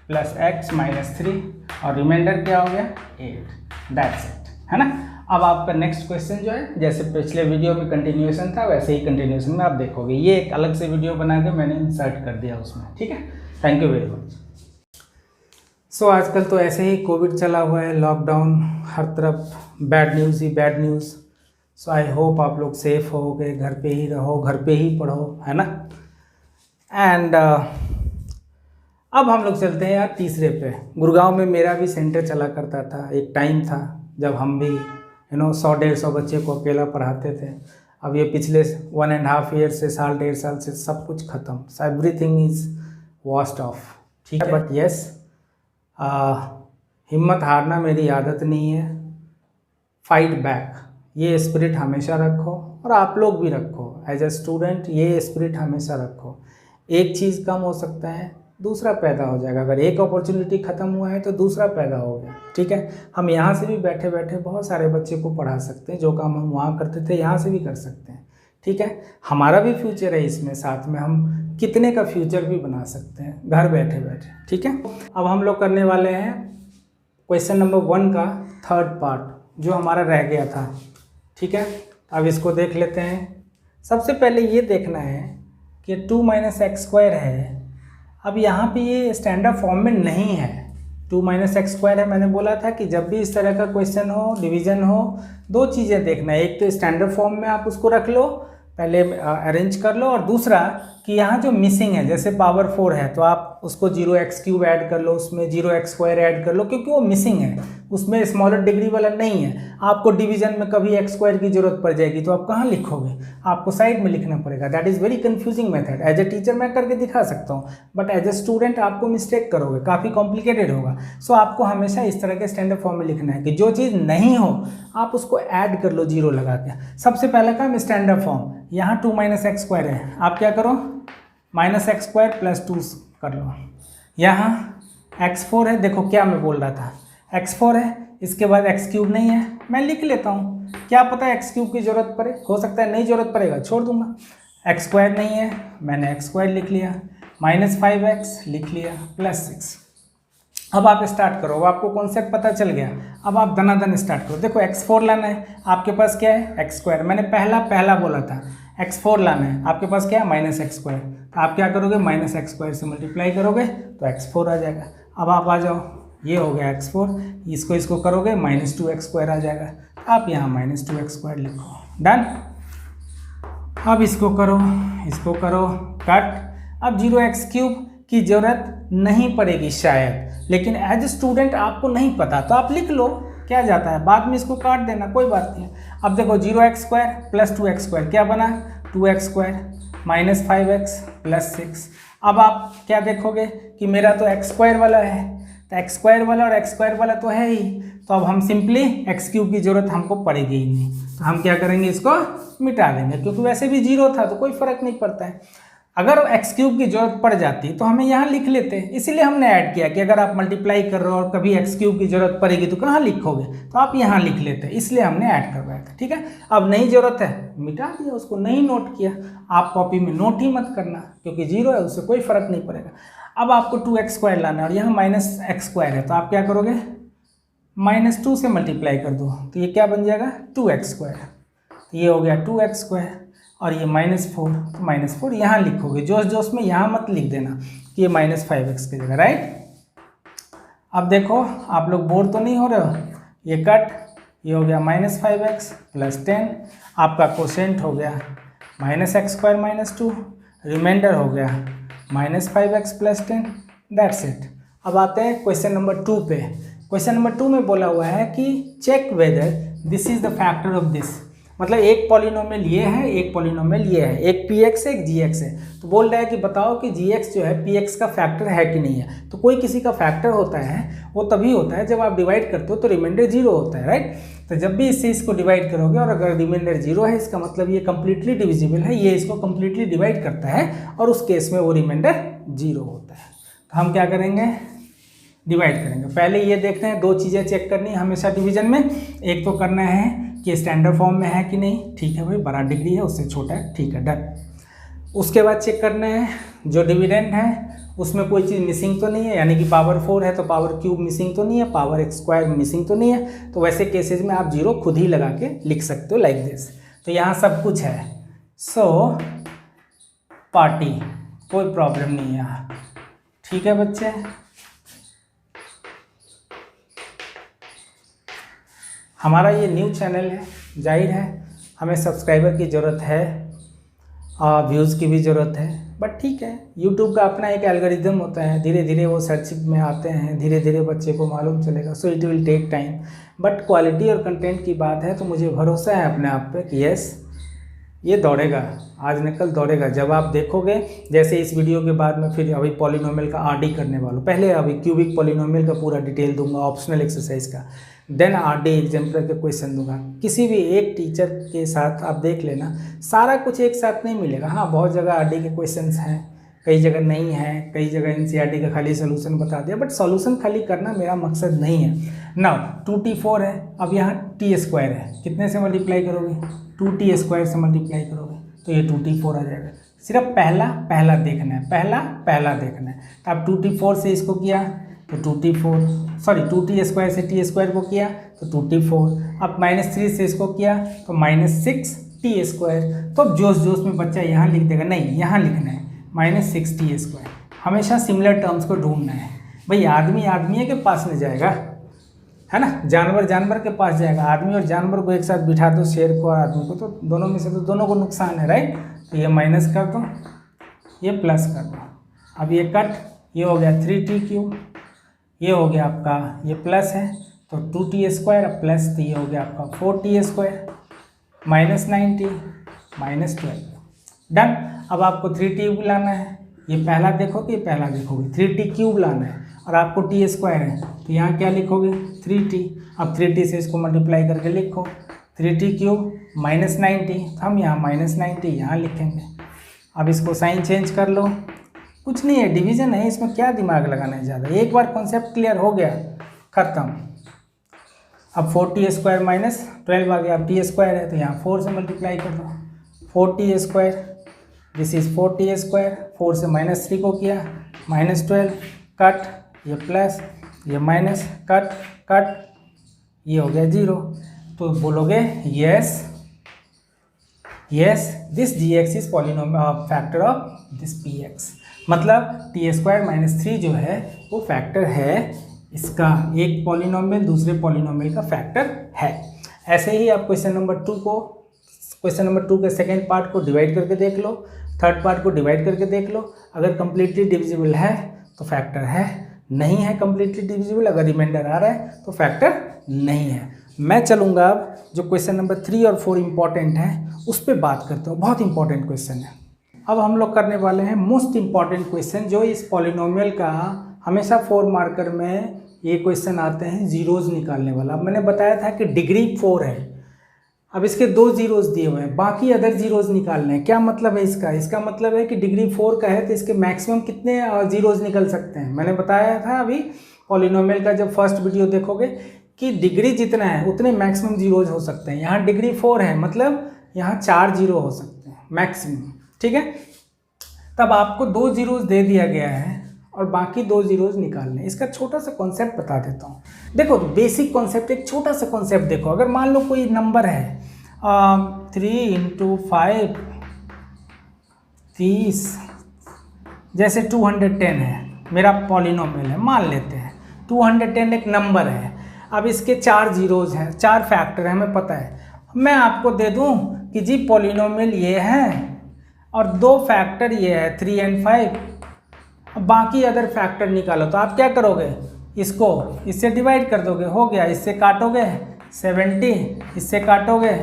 + x - 3, और रिमाइंडर क्या हो गया, 8। दैट्स इट, है ना। अब आपका नेक्स्ट क्वेश्चन जो है, जैसे पिछले वीडियो में कंटिन्यूएशन था वैसे ही कंटिन्यूएशन में आप देखोगे। ये एक अलग से वीडियो बना के मैंने इंसर्ट कर दिया उसमें, ठीक है। Thank you very much. आजकल तो ऐसे ही कोविड चला हुआ है, लॉकडाउन, हर तरफ bad news he bad news. I hope आप लोग सेफ होगे, घर पे ही रहो, घर पे ही पढ़ो, है ना। एंड अब हम लोग चलते हैं यार तीसरे पे। गुड़गांव में मेरा भी सेंटर चला करता था, एक टाइम था जब हम भी 100-150 बच्चे को अकेला पढ़ाते थे। अब ये पिछले 1.5 ईयर से, साल 1.5 साल से सब कुछ ख़त्म, एवरीथिंग इज़ वॉस्ट ऑफ, ठीक है। बट येस, हिम्मत हारना मेरी आदत नहीं है, फाइट बैक, ये स्पिरिट हमेशा रखो, और आप लोग भी रखो एज ए स्टूडेंट, ये स्पिरिट हमेशा रखो। एक चीज़ कम हो सकता है, दूसरा पैदा हो जाएगा। अगर एक अपॉर्चुनिटी ख़त्म हुआ है तो दूसरा पैदा हो गया, ठीक है। हम यहाँ से भी बैठे बैठे बहुत सारे बच्चे को पढ़ा सकते हैं, जो काम हम वहाँ करते थे यहाँ से भी कर सकते हैं, ठीक है। हमारा भी फ्यूचर है इसमें, साथ में हम कितने का फ्यूचर भी बना सकते हैं घर बैठे बैठे, ठीक है। अब हम लोग करने वाले हैं क्वेश्चन नंबर 1 का थर्ड पार्ट, जो हमारा रह गया था, ठीक है। अब इसको देख लेते हैं। सबसे पहले ये देखना है कि 2 - x² है। अब यहाँ पे ये स्टैंडर्ड फॉर्म में नहीं है, 2 - x² है। मैंने बोला था कि जब भी इस तरह का क्वेश्चन हो, डिवीजन हो, 2 चीज़ें देखना है, एक तो स्टैंडर्ड फॉर्म में आप उसको रख लो, पहले अरेंज कर लो, और दूसरा कि यहाँ जो मिसिंग है, जैसे पावर 4 है तो आप उसको 0x³ ऐड कर लो, उसमें 0x² ऐड कर लो, क्योंकि वो मिसिंग है, उसमें स्मॉलर डिग्री वाला नहीं है। आपको डिवीजन में कभी x² की जरूरत पड़ जाएगी तो आप कहाँ लिखोगे, आपको साइड में लिखना पड़ेगा। That is very confusing method. As a teacher मैं करके दिखा सकता हूँ, बट एज ए स्टूडेंट आपको मिस्टेक करोगे, काफ़ी कॉम्प्लिकेटेड होगा। आपको हमेशा इस तरह के स्टैंडर्ड फॉर्म में लिखना है कि जो चीज़ नहीं हो आप उसको ऐड कर लो 0 लगा के। सबसे पहला काम स्टैंडर्ड फॉर्म, यहाँ 2 - x² है, आप क्या करो -x² + 2 कर लो। यहाँ x4 है, देखो क्या मैं बोल रहा था, x4 है, इसके बाद x³ नहीं है, मैं लिख लेता हूँ, क्या पता x³ की ज़रूरत पड़े, हो सकता है नहीं ज़रूरत पड़ेगा, छोड़ दूंगा। x² नहीं है, मैंने x² लिख लिया, -5x लिख लिया, +6। अब आप स्टार्ट करो, आपको कॉन्सेप्ट पता चल गया। अब आप दनादन स्टार्ट करो। देखो x4 लाना है, आपके पास क्या है x², मैंने पहला बोला था x4 लाना है, आपके पास क्या है -x², तो आप क्या करोगे -x² से मल्टीप्लाई करोगे तो x4 आ जाएगा। अब आप आ जाओ, ये हो गया x4, इसको करोगे -2x² आ जाएगा, आप यहाँ -2x² लिखो, डन। अब इसको करो कट। अब 0x³ की ज़रूरत नहीं पड़ेगी शायद, लेकिन एज स्टूडेंट आपको नहीं पता तो आप लिख लो, क्या जाता है, बाद में इसको काट देना, कोई बात नहीं। अब देखो 0x² + 2x² क्या बना, 2x² -5x + 6। अब आप क्या देखोगे कि मेरा तो x² वाला है, तो x² वाला और x² वाला तो है ही, तो अब हम सिंपली x³ की ज़रूरत हमको पड़ेगी ही नहीं, तो हम क्या करेंगे, इसको मिटा देंगे, क्योंकि वैसे भी 0 था तो कोई फ़र्क नहीं पड़ता है। अगर x³ की जरूरत पड़ जाती तो हमें यहाँ लिख लेते, इसीलिए हमने ऐड किया कि अगर आप मल्टीप्लाई कर रहे हो और कभी x³ की जरूरत पड़ेगी तो कहाँ लिखोगे, तो आप यहाँ लिख लेते, इसलिए हमने ऐड करवाया था, ठीक है। अब नहीं जरूरत है, मिटा दिया उसको, नहीं नोट किया। आप कॉपी में नोट ही मत करना, क्योंकि 0 है, उससे कोई फर्क नहीं पड़ेगा। अब आपको 2x² लाना है और यहाँ -x² है, तो आप क्या करोगे, -2 से मल्टीप्लाई कर दो, तो ये क्या बन जाएगा 2x², तो ये हो गया 2x², और ये -4, तो -4 यहाँ लिखोगे, जोश में यहाँ मत लिख देना कि ये -5x की जगह, राइट। अब देखो आप लोग बोर तो नहीं हो रहे हो, ये कट, ये हो गया -5x + 10, आपका कोशेंट हो गया -x² - 2, रिमाइंडर हो गया -5x + 10, दैट्स इट। अब आते हैं क्वेश्चन नंबर 2 पे। क्वेश्चन नंबर 2 में बोला हुआ है कि check whether this is the factor of this, मतलब एक पॉलिनोमियल ये है, एक पॉलिनोमियल ये है, एक px है, एक gx है, तो बोल रहा है कि बताओ कि gx जो है px का फैक्टर है कि नहीं है। तो कोई किसी का फैक्टर होता है वो तभी होता है जब आप डिवाइड करते हो तो रिमाइंडर 0 होता है, राइट। तो जब भी इससे इसको डिवाइड करोगे और अगर रिमाइंडर 0 है, इसका मतलब ये कंप्लीटली डिविजिबल है, ये इसको कंप्लीटली डिवाइड करता है, और उस केस में वो रिमाइंडर 0 होता है। तो हम क्या करेंगे, डिवाइड करेंगे। पहले ये देखते हैं, 2 चीज़ें चेक करनी है हमेशा डिवीजन में, एक तो करना है कि स्टैंडर्ड फॉर्म में है कि नहीं, ठीक है भाई, बड़ा डिग्री है उससे छोटा है, ठीक है, डन। उसके बाद चेक करना है जो डिविडेंड है उसमें कोई चीज़ मिसिंग तो नहीं है, यानी कि पावर 4 है तो पावर क्यूब मिसिंग तो नहीं है, पावर x² मिसिंग तो नहीं है, तो वैसे केसेज में आप 0 खुद ही लगा के लिख सकते हो, लाइक दिस। तो यहाँ सब कुछ है, सो पार्टी, कोई प्रॉब्लम नहीं है यहाँ, ठीक है बच्चे। हमारा ये न्यू चैनल है, जाहिर है हमें सब्सक्राइबर की ज़रूरत है, व्यूज़ की भी ज़रूरत है, बट ठीक है, यूट्यूब का अपना एक एल्गोरिदम होता है, धीरे धीरे वो सर्चिंग में आते हैं, धीरे धीरे बच्चे को मालूम चलेगा, so it will take time. But quality और कंटेंट की बात है तो मुझे भरोसा है अपने आप पे कि यस ये दौड़ेगा, आज न कल दौड़ेगा। जब आप देखोगे, जैसे इस वीडियो के बाद में फिर अभी पॉलिनोमियल का आरडी करने वाला हूँ, पहले अभी क्यूबिक पॉलिनोमियल का पूरा डिटेल दूंगा, ऑप्शनल एक्सरसाइज का, देन आरडी एग्जाम्पल के क्वेश्चन दूंगा। किसी भी एक टीचर के साथ आप देख लेना, सारा कुछ एक साथ नहीं मिलेगा। हाँ, बहुत जगह आरडी के क्वेश्चंस हैं, कई जगह नहीं है, कई जगह एनसीईआरटी का खाली सोल्यूशन बता दिया, बट सॉल्यूशन खाली करना मेरा मकसद नहीं है। नाउ 2t4 है, अब यहाँ t² है, कितने से मल्टीप्लाई करोगे? 2t² से मल्टीप्लाई करोगे तो ये 2t4 आ जाएगा। सिर्फ पहला देखना है, पहला देखना है। तो अब 2t4 से इसको किया तो 2t4, सॉरी 2t² से t² को किया तो 2t4, अब -3 से इसको किया तो -6t²। तो जोश में बच्चा यहाँ लिख देगा, नहीं यहाँ लिखना है -6t²। हमेशा सिमिलर टर्म्स को ढूंढना है भाई। आदमी के पास नहीं जाएगा, है ना, जानवर के पास जाएगा। आदमी और जानवर को एक साथ बिठा दो, शेर को और आदमी को, तो दोनों में से तो दोनों को नुकसान है, राइट। तो ये माइनस कर दो, ये प्लस कर दो, अब ये कट, ये हो गया 3t3, ये हो गया आपका, ये प्लस है तो 2t² प्लस, तो ये हो गया आपका 4t² -90 -12, डन। अब आपको 3t लाना है, ये पहला देखोगे, ये पहला देखोगे, 3t³ लाना है और आपको t² है तो यहाँ क्या लिखोगे 3t। अब 3t से इसको मल्टीप्लाई करके लिखो, 3t³ -90, तो हम यहाँ -90 यहाँ लिखेंगे। अब इसको साइन चेंज कर लो, कुछ नहीं है, डिवीजन है, इसमें क्या दिमाग लगाना है ज़्यादा, एक बार कॉन्सेप्ट क्लियर हो गया, ख़त्म। अब 4t² -12 आ गया, अब t² है तो यहाँ 4 से मल्टीप्लाई कर दो, 4t², दिस इज 4t², 4 से -3 को किया -12, कट, ये प्लस, ये माइनस, कट, ये हो गया 0। तो बोलोगे yes this gx is polynomial factor of this px, मतलब t² -3 जो है वो फैक्टर है इसका, एक पॉलिनोमियल दूसरे पॉलिनोमियल का फैक्टर है। ऐसे ही आप क्वेश्चन नंबर 2 के सेकेंड पार्ट को डिवाइड करके देख लो, थर्ड पार्ट को डिवाइड करके देख लो। अगर कंप्लीटली डिविजिबल है तो फैक्टर है, नहीं है कंप्लीटली डिविजिबल, अगर रिमाइंडर आ रहा है तो फैक्टर नहीं है। मैं चलूँगा अब जो क्वेश्चन नंबर 3 और 4 इंपॉर्टेंट है उस पर बात करते हो, बहुत इंपॉर्टेंट क्वेश्चन है। अब हम लोग करने वाले हैं मोस्ट इंपॉर्टेंट क्वेश्चन, जो इस पॉलिनोमियल का हमेशा 4 मार्कर में ये क्वेश्चन आते हैं, जीरोज़ निकालने वाला। अब मैंने बताया था कि डिग्री 4 है, अब इसके 2 जीरोज़ दिए हुए हैं, बाकी अदर जीरोज़ निकालने हैं। क्या मतलब है इसका मतलब है कि डिग्री 4 का है तो इसके मैक्सिमम कितने जीरोज़ निकल सकते हैं। मैंने बताया था अभी पॉलिनोमियल का जब फर्स्ट वीडियो देखोगे कि डिग्री जितना है उतने मैक्सिमम जीरोज़ हो सकते हैं। यहाँ डिग्री 4 है, मतलब यहाँ 4 जीरो हो सकते हैं मैक्सिमम, ठीक है। तब आपको 2 जीरोज़ दे दिया गया है और बाकी 2 जीरोज़ निकालने। इसका छोटा सा कॉन्सेप्ट बता देता हूँ। देखो बेसिक कॉन्सेप्ट, एक छोटा सा कॉन्सेप्ट देखो। अगर मान लो कोई नंबर है 3 × 5 30, जैसे 210 है, मेरा पॉलिनोमियल है, मान लेते हैं 210 एक नंबर है। अब इसके 4 जीरोज़ हैं, 4 फैक्टर है, हमें पता है। मैं आपको दे दूँ कि जी पॉलिनोमियल ये है और 2 फैक्टर ये है 3 और 5, अब बाकी अदर फैक्टर निकालो। तो आप क्या करोगे, इसको इससे डिवाइड कर दोगे, हो गया। इससे काटोगे 70, इससे काटोगे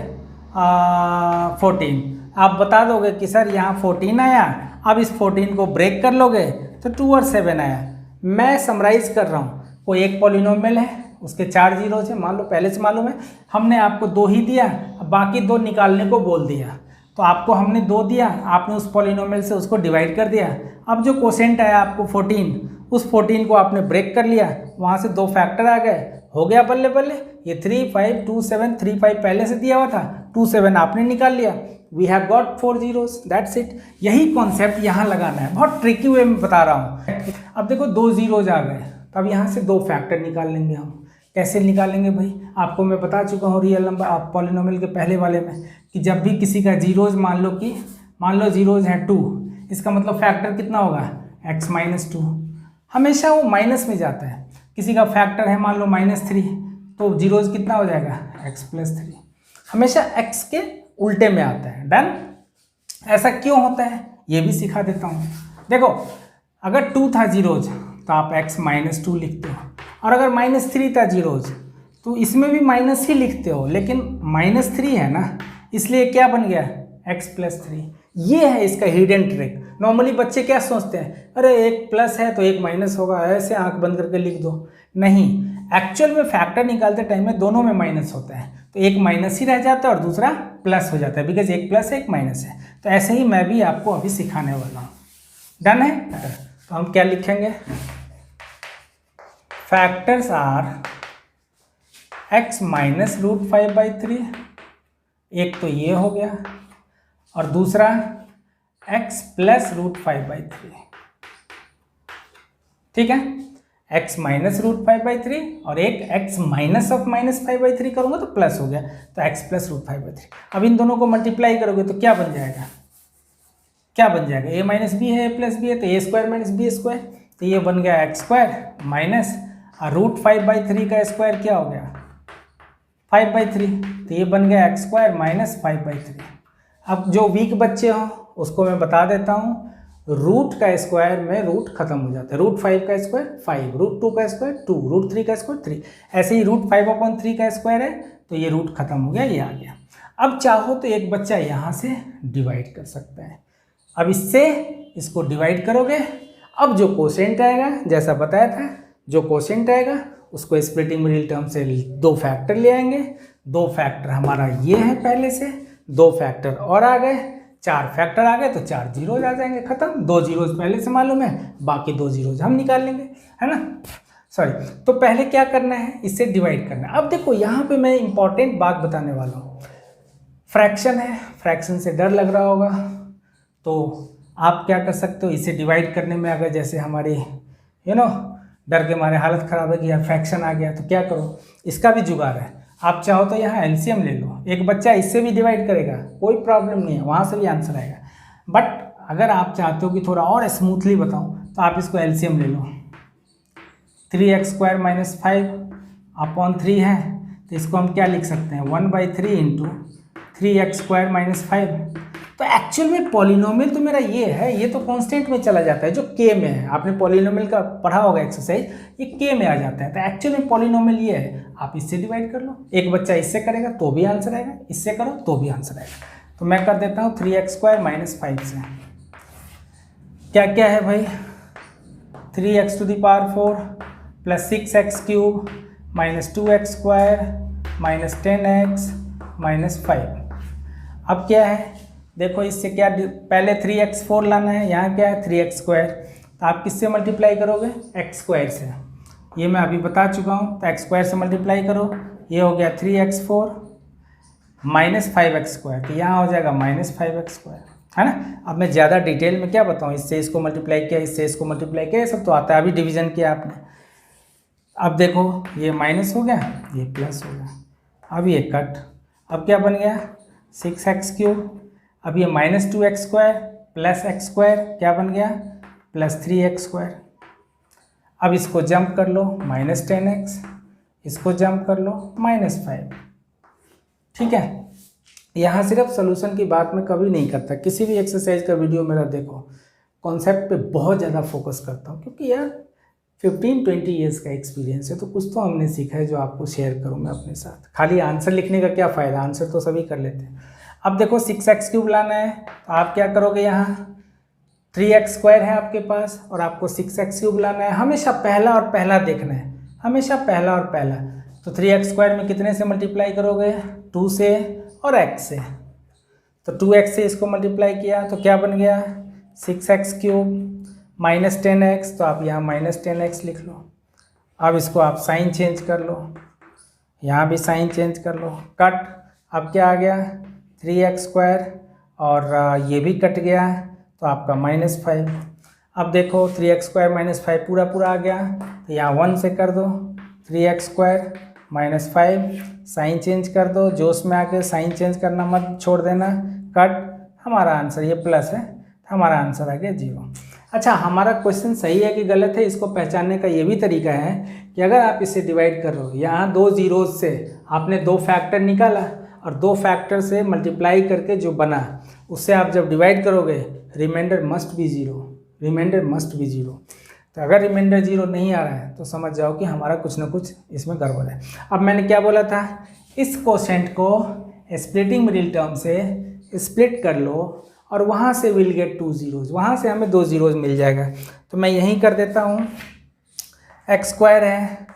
14। आप बता दोगे कि सर यहाँ 14 आया, अब इस 14 को ब्रेक कर लोगे तो 2 और 7 आया। मैं समराइज़ कर रहा हूँ, कोई एक पॉलिनोमियल है, उसके 4 जीरोज़ है, मान लो पहले से मालूम है, हमने आपको 2 ही दिया, अब बाकी 2 निकालने को बोल दिया। तो आपको हमने 2 दिया, आपने उस पॉलिनोमियल से उसको डिवाइड कर दिया। अब जो क्वोशेंट आया आपको 14, उस 14 को आपने ब्रेक कर लिया, वहाँ से 2 फैक्टर आ गए, हो गया बल्ले बल्ले। ये 3 5 2 7, 3 5 पहले से दिया हुआ था, 2 7 आपने निकाल लिया, we have got 4 zeros, that's it. यही कॉन्सेप्ट यहाँ लगाना है, बहुत ट्रिकी वे में बता रहा हूँ। अब देखो 2 जीरोज़ आ गए, तब यहाँ से 2 फैक्टर निकाल लेंगे हम। कैसे निकालेंगे भाई, आपको मैं बता चुका हूँ रियल नंबर पॉलिनोमियल के पहले वाले में कि जब भी किसी का जीरोज़ मान लो जीरोज़ है 2, इसका मतलब फैक्टर कितना होगा x - 2, हमेशा वो माइनस में जाता है। किसी का फैक्टर है मान लो -3, तो जीरोज़ कितना हो जाएगा x+3 हमेशा x के उल्टे में आता है। डन। ऐसा क्यों होता है ये भी सिखा देता हूँ। देखो अगर 2 था जीरोज तो आप x-2 लिखते हो, और अगर -3 था जीरोज तो इसमें भी माइनस ही लिखते हो, लेकिन -3 है ना, इसलिए क्या बन गया x+3। ये है इसका हिडन ट्रिक। नॉर्मली बच्चे क्या सोचते हैं, अरे एक प्लस है तो एक माइनस होगा, ऐसे आंख बंद करके लिख दो। नहीं, एक्चुअल में फैक्टर निकालते टाइम में दोनों में माइनस होता है, तो एक माइनस ही रह जाता है और दूसरा प्लस हो जाता है, बिकॉज एक प्लस है एक माइनस है। तो ऐसे ही मैं भी आपको अभी सिखाने वाला हूँ। डन है। तो हम क्या लिखेंगे, फैक्टर्स आर x -√5/3, एक तो ये हो गया, और दूसरा x +√5/3। ठीक है, x -√5/3 और एक x -5/3 करूंगा तो प्लस हो गया, तो x +√5/3। अब इन दोनों को मल्टीप्लाई करोगे तो क्या बन जाएगा, क्या बन जाएगा, a माइनस बी है, a प्लस बी है, तो a² - b², तो ये बन गया x² माइनस √5/3 का स्क्वायर क्या हो गया 5/3, तो ये बन गया x² - 5/3। अब जो वीक बच्चे हों उसको मैं बता देता हूँ, रूट का स्क्वायर में रूट खत्म हो जाता है। √5 का स्क्वायर 5, √2 का स्क्वायर 2, √3 का स्क्वायर 3, ऐसे ही √5/3 का स्क्वायर है, तो ये रूट खत्म हो गया, ये आ गया। अब चाहो तो एक बच्चा यहाँ से डिवाइड कर सकता है। अब इससे इसको डिवाइड करोगे, अब जो कोसेंट आएगा, जैसा बताया था, जो कोसेंट आएगा उसको स्प्लिटिंग मिडिल टर्म से 2 फैक्टर ले आएंगे। 2 फैक्टर हमारा ये है पहले से, 2 फैक्टर और आ गए, 4 फैक्टर आ गए, तो 4 जीरोज आ जाएंगे, खत्म। 2 जीरोज पहले से मालूम है, बाकी 2 जीरोज हम निकाल लेंगे, है ना। सॉरी, तो पहले क्या करना है, इससे डिवाइड करना है। अब देखो यहाँ पे मैं इंपॉर्टेंट बात बताने वाला हूँ। फ्रैक्शन है, फ्रैक्शन से डर लग रहा होगा, तो आप क्या कर सकते हो, इसे डिवाइड करने में अगर जैसे हमारे डर के मारे हालत ख़राब है कि यार फ्रैक्शन आ गया, तो क्या करो, इसका भी जुगाड़ है। आप चाहो तो यहाँ एलसीएम ले लो, एक बच्चा इससे भी डिवाइड करेगा, कोई प्रॉब्लम नहीं है, वहाँ से भी आंसर आएगा। बट अगर आप चाहते हो कि थोड़ा और स्मूथली बताऊँ, तो आप इसको एलसीएम ले लो। 3x² - 5/3 है, तो इसको हम क्या लिख सकते हैं, 1/3 × 3x² - 5। तो एक्चुअल में पॉलिनोमियल तो मेरा ये है, ये तो कांस्टेंट में चला जाता है जो k में है। आपने पॉलिनोमियल का पढ़ा होगा एक्सरसाइज, ये k में आ जाता है। तो एक्चुअल में पॉलिनोमियल ये है, आप इससे डिवाइड कर लो। एक बच्चा इससे करेगा तो भी आंसर आएगा, इससे करो तो भी आंसर आएगा। तो मैं कर देता हूँ 3x² - 5 से। क्या क्या है भाई, 3x⁴ + 6x³ - 2x² - 10x - 5। अब क्या है, देखो इससे क्या, पहले 3x4 लाना है, यहाँ क्या है 3x², तो आप किससे मल्टीप्लाई करोगे, x² से। ये मैं अभी बता चुका हूँ, तो x² से मल्टीप्लाई करो, ये हो गया 3x4 - 5x², तो यहाँ हो जाएगा -5x², है ना। अब मैं ज़्यादा डिटेल में क्या बताऊँ, इससे इसको मल्टीप्लाई किया, इससे इसको मल्टीप्लाई किया, ये सब तो आता है, अभी डिवीजन किया आपने। अब देखो ये माइनस हो गया, ये प्लस हो गया, अब ये कट, अब क्या बन गया 6x³। अब ये -2x² + x² क्या बन गया +3x²। अब इसको जंप कर लो -10x, इसको जंप कर लो -5। ठीक है, यहाँ सिर्फ सोल्यूशन की बात मैं कभी नहीं करता, किसी भी एक्सरसाइज का वीडियो मेरा देखो, कॉन्सेप्ट पे बहुत ज़्यादा फोकस करता हूँ, क्योंकि यार 15-20 ईयर्स का एक्सपीरियंस है, तो कुछ तो हमने सीखा है जो आपको शेयर करूँ मैं अपने साथ। खाली आंसर लिखने का क्या फ़ायदा, आंसर तो सभी कर लेते हैं। अब देखो 6x³ लाना है, तो आप क्या करोगे, यहाँ 3x² है आपके पास और आपको 6x³ लाना है। हमेशा पहला और पहला देखना है, हमेशा पहला और पहला। तो 3x² में कितने से मल्टीप्लाई करोगे, 2 से और x से। तो 2x से इसको मल्टीप्लाई किया तो क्या बन गया 6x³ - 10x, तो आप यहाँ -10x लिख लो। अब इसको आप साइन चेंज कर लो, यहाँ भी साइन चेंज कर लो, कट। अब क्या आ गया 3x² और ये भी कट गया, तो आपका -5। अब देखो 3x² - 5 पूरा पूरा आ गया, तो यहाँ 1 से कर दो, 3x² - 5 साइन चेंज कर दो, जोश में आके साइन चेंज करना मत छोड़ देना, कट। हमारा आंसर ये प्लस है, हमारा आंसर आ गया 0। अच्छा, हमारा क्वेश्चन सही है कि गलत है, इसको पहचानने का ये भी तरीका है कि अगर आप इसे डिवाइड कर रहे हो, यहाँ 2 जीरोज से आपने दो फैक्टर निकाला और दो फैक्टर से मल्टीप्लाई करके जो बना उससे आप जब डिवाइड करोगे remainder must be zero, remainder must be zero. तो अगर रिमाइंडर ज़ीरो नहीं आ रहा है तो समझ जाओ कि हमारा कुछ ना कुछ इसमें गड़बड़ है। अब मैंने क्या बोला था, इस कोशेंट को स्प्लिटिंग मिडिल टर्म से स्प्लिट कर लो और वहाँ से विल गेट 2 ज़ीरोज़, वहाँ से हमें 2 ज़ीरोज़ मिल जाएगा। तो मैं यहीं कर देता हूँ, एक्स स्क्वायर है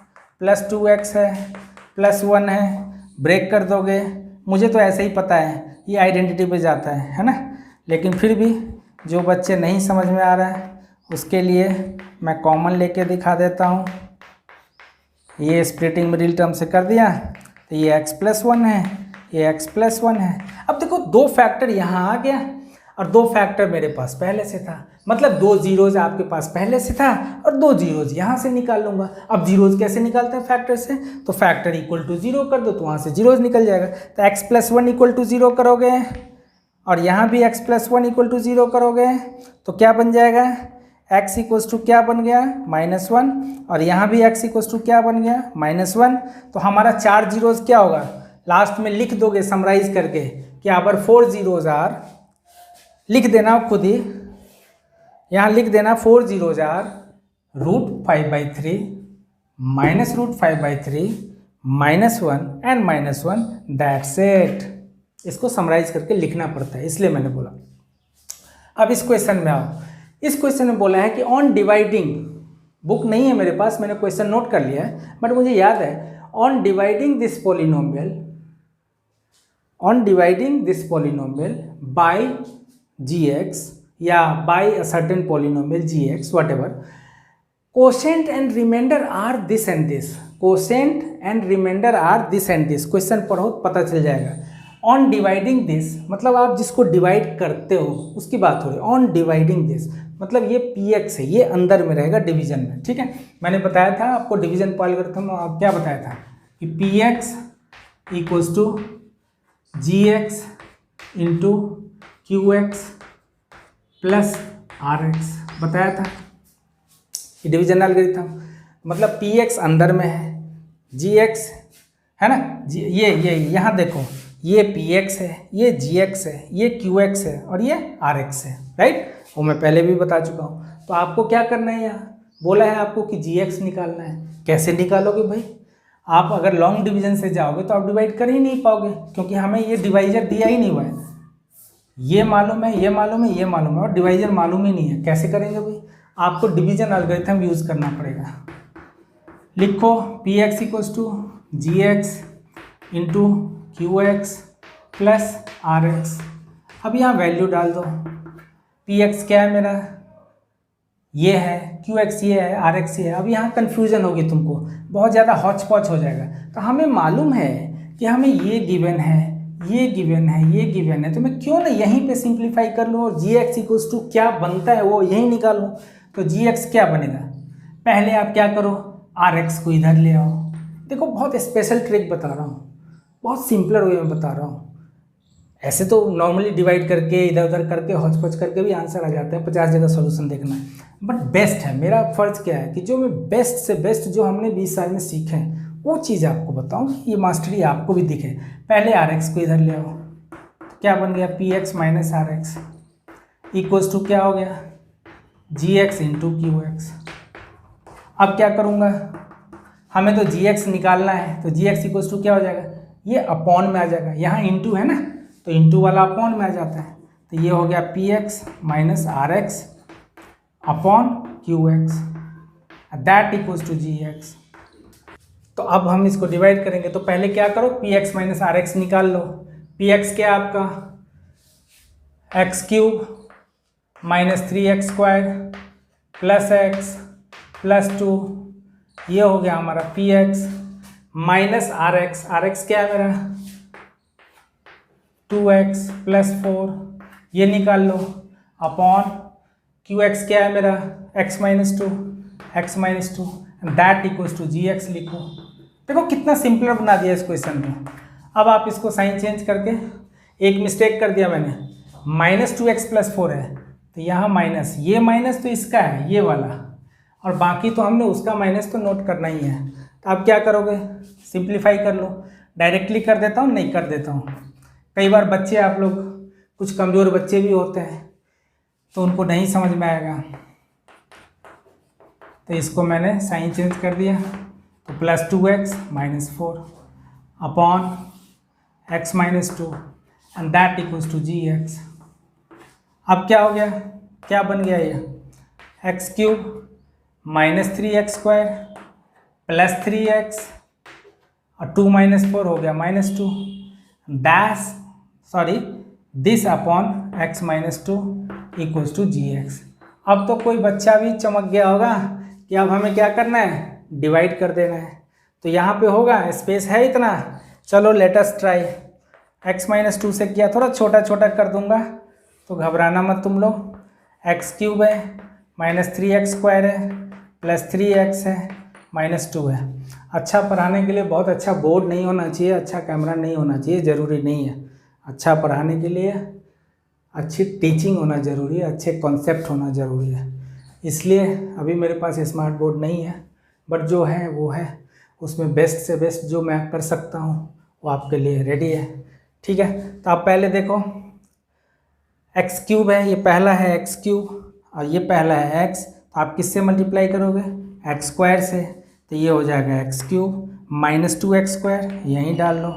प्लस 2x है प्लस 1 है, ब्रेक कर दोगे। मुझे तो ऐसे ही पता है ये आइडेंटिटी पे जाता है ना, लेकिन फिर भी जो बच्चे नहीं समझ में आ रहा है उसके लिए मैं कॉमन लेके दिखा देता हूँ। ये स्प्लिटिंग मिडिल टर्म से कर दिया तो ये x प्लस 1 है, ये x प्लस 1 है। अब देखो दो फैक्टर यहाँ आ गया और दो फैक्टर मेरे पास पहले से था, मतलब 2 ज़ीरोज़ आपके पास पहले से था और 2 ज़ीरोज़ यहाँ से निकाल लूँगा। अब ज़ीरोज़ कैसे निकालते हैं फैक्टर से, तो फैक्टर इक्वल टू 0 कर दो तो वहाँ से ज़ीरोज़ निकल जाएगा। तो x प्लस 1 इक्वल टू 0 करोगे और यहाँ भी x प्लस 1 इक्वल टू 0 करोगे तो क्या बन जाएगा, x इक्वल्स टू क्या बन गया -1 और यहाँ भी x इक्वल्स टू क्या बन गया -1। तो हमारा 4 ज़ीरोज़ क्या होगा, लास्ट में लिख दोगे समराइज करके कि अगर 4 ज़ीरोज़ आर, लिख देना खुद ही, यहाँ लिख देना 4 zeros are √5/3 -√5/3 -1 and -1 that's it. इसको समराइज करके लिखना पड़ता है, इसलिए मैंने बोला। अब इस क्वेश्चन में आओ। इस क्वेश्चन में बोला है कि ऑन डिवाइडिंग, बुक नहीं है मेरे पास, मैंने क्वेश्चन नोट कर लिया है बट मुझे याद है, on dividing this polynomial by gx या by a certain polynomial gx whatever, quotient and remainder are this and this, quotient and remainder are this and this. Question पढ़ो पता चल जाएगा। ऑन डिवाइडिंग दिस मतलब आप जिसको डिवाइड करते हो उसकी बात हो रही है। ऑन डिवाइडिंग दिस मतलब ये px है, ये अंदर में रहेगा डिवीजन में, ठीक है। मैंने बताया था आपको डिवीजन एल्गोरिथम, क्या बताया था कि px equals to gx into qx plus rx, बताया था ये डिवीजन एल्गोरिथम। मतलब px अंदर में है, gx है ना, ये यहाँ देखो, ये px है, ये gx है, ये qx है और ये rx है, राइट। वो मैं पहले भी बता चुका हूँ। तो आपको क्या करना है, यहाँ बोला है आपको कि gx निकालना है। कैसे निकालोगे भाई, आप अगर लॉन्ग डिवीजन से जाओगे तो आप डिवाइड कर ही नहीं पाओगे, क्योंकि हमें ये डिवाइजर दिया ही नहीं हुआ है। ये मालूम है, ये मालूम है, ये मालूम है और डिवाइजर मालूम ही नहीं है। कैसे करेंगे भाई, आपको डिवीजन एल्गोरिथम यूज़ करना पड़ेगा। लिखो px equals to gx into qx plus rx। अब यहाँ वैल्यू डाल दो, px क्या है मेरा, ये है, qx ये है, rx ये है। अब यहाँ कन्फ्यूजन होगी तुमको, बहुत ज़्यादा हौच पौच हो जाएगा। तो हमें मालूम है कि हमें ये गिवन है, ये गिवन है, ये गिवन है, तो मैं क्यों ना यहीं पे सिंप्लीफाई कर लूँ और gx इक्वल्स टू क्या बनता है वो यहीं निकालूँ। तो gx क्या बनेगा, पहले आप क्या करो, rx को इधर ले आओ। देखो बहुत स्पेशल ट्रिक बता रहा हूँ, बहुत सिंपलर वे में बता रहा हूँ। ऐसे तो नॉर्मली डिवाइड करके इधर उधर करके हौच पौच करके भी आंसर आ जाता है, 50 जगह सॉल्यूशन देखना है। बट बेस्ट है, मेरा फ़र्ज़ क्या है कि जो मैं बेस्ट से बेस्ट जो हमने 20 साल में सीखे हैं वो चीज़ आपको बताऊँ, ये मास्टरी आपको भी दिखे। पहले rx को इधर ले आओ, तो क्या बन गया, px minus rx equals to क्या हो गया, gx इंटू qx। अब क्या करूँगा, हमें तो gx निकालना है, तो gx इक्वल्स टू क्या हो जाएगा, ये अपॉन में आ जाएगा। यहाँ इंटू है ना, तो इंटू वाला अपॉन में आ जाता है। तो ये हो गया px minus rx upon qx that equals to gx। तो अब हम इसको डिवाइड करेंगे, तो पहले क्या करो, px माइनस rx निकाल लो। px क्या है आपका, x cube minus 3x square plus x plus 2, ये हो गया हमारा px माइनस rx। rx क्या है मेरा, 2x प्लस 4, ये निकाल लो, अपॉन qx क्या है मेरा, x minus 2 that equals to gx लिखो। देखो कितना सिंपलर बना दिया इस क्वेश्चन में। अब आप इसको साइन चेंज करके, एक मिस्टेक कर दिया मैंने, -2x प्लस 4 है तो यहाँ माइनस, ये माइनस तो इसका है ये वाला, और बाकी तो हमने उसका माइनस तो नोट करना ही है। तो आप क्या करोगे, सिंप्लीफाई कर लो, डायरेक्टली कर देता हूँ, नहीं कर देता हूँ। कई बार बच्चे, आप लोग कुछ कमज़ोर बच्चे भी होते हैं तो उनको नहीं समझ में आएगा, तो इसको मैंने साइन चेंज कर दिया, तो plus 2x minus 4 upon x minus 2 and that equals to gx। अब क्या हो गया, क्या बन गया ये, x cube minus 3x square plus 3x और 2 माइनस 4 हो गया minus 2 this upon x minus 2 equals to gx। अब तो कोई बच्चा भी चमक गया होगा कि अब हमें क्या करना है, डिवाइड कर देना है। तो यहाँ पे होगा, स्पेस है इतना, चलो let us try. x minus 2 से किया, थोड़ा छोटा छोटा कर दूंगा तो घबराना मत तुम लोग। एक्स क्यूब है माइनस 3x स्क्वायर है प्लस 3x है माइनस 2 है। अच्छा पढ़ाने के लिए बहुत अच्छा बोर्ड नहीं होना चाहिए, अच्छा कैमरा नहीं होना चाहिए, ज़रूरी नहीं है। अच्छा पढ़ाने के लिए अच्छी टीचिंग होना ज़रूरी है, अच्छे कॉन्सेप्ट होना ज़रूरी है। इसलिए अभी मेरे पास स्मार्ट बोर्ड नहीं है, बट जो है वो है, उसमें बेस्ट से बेस्ट जो मैं कर सकता हूँ वो आपके लिए रेडी है। ठीक है, तो आप पहले देखो, एक्स क्यूब है, ये पहला है एक्स क्यूब और ये पहला है एक्स, तो आप किससे मल्टीप्लाई करोगे, एक्स स्क्वायर से, तो ये हो जाएगा x cube minus 2x square, यहीं डाल लो,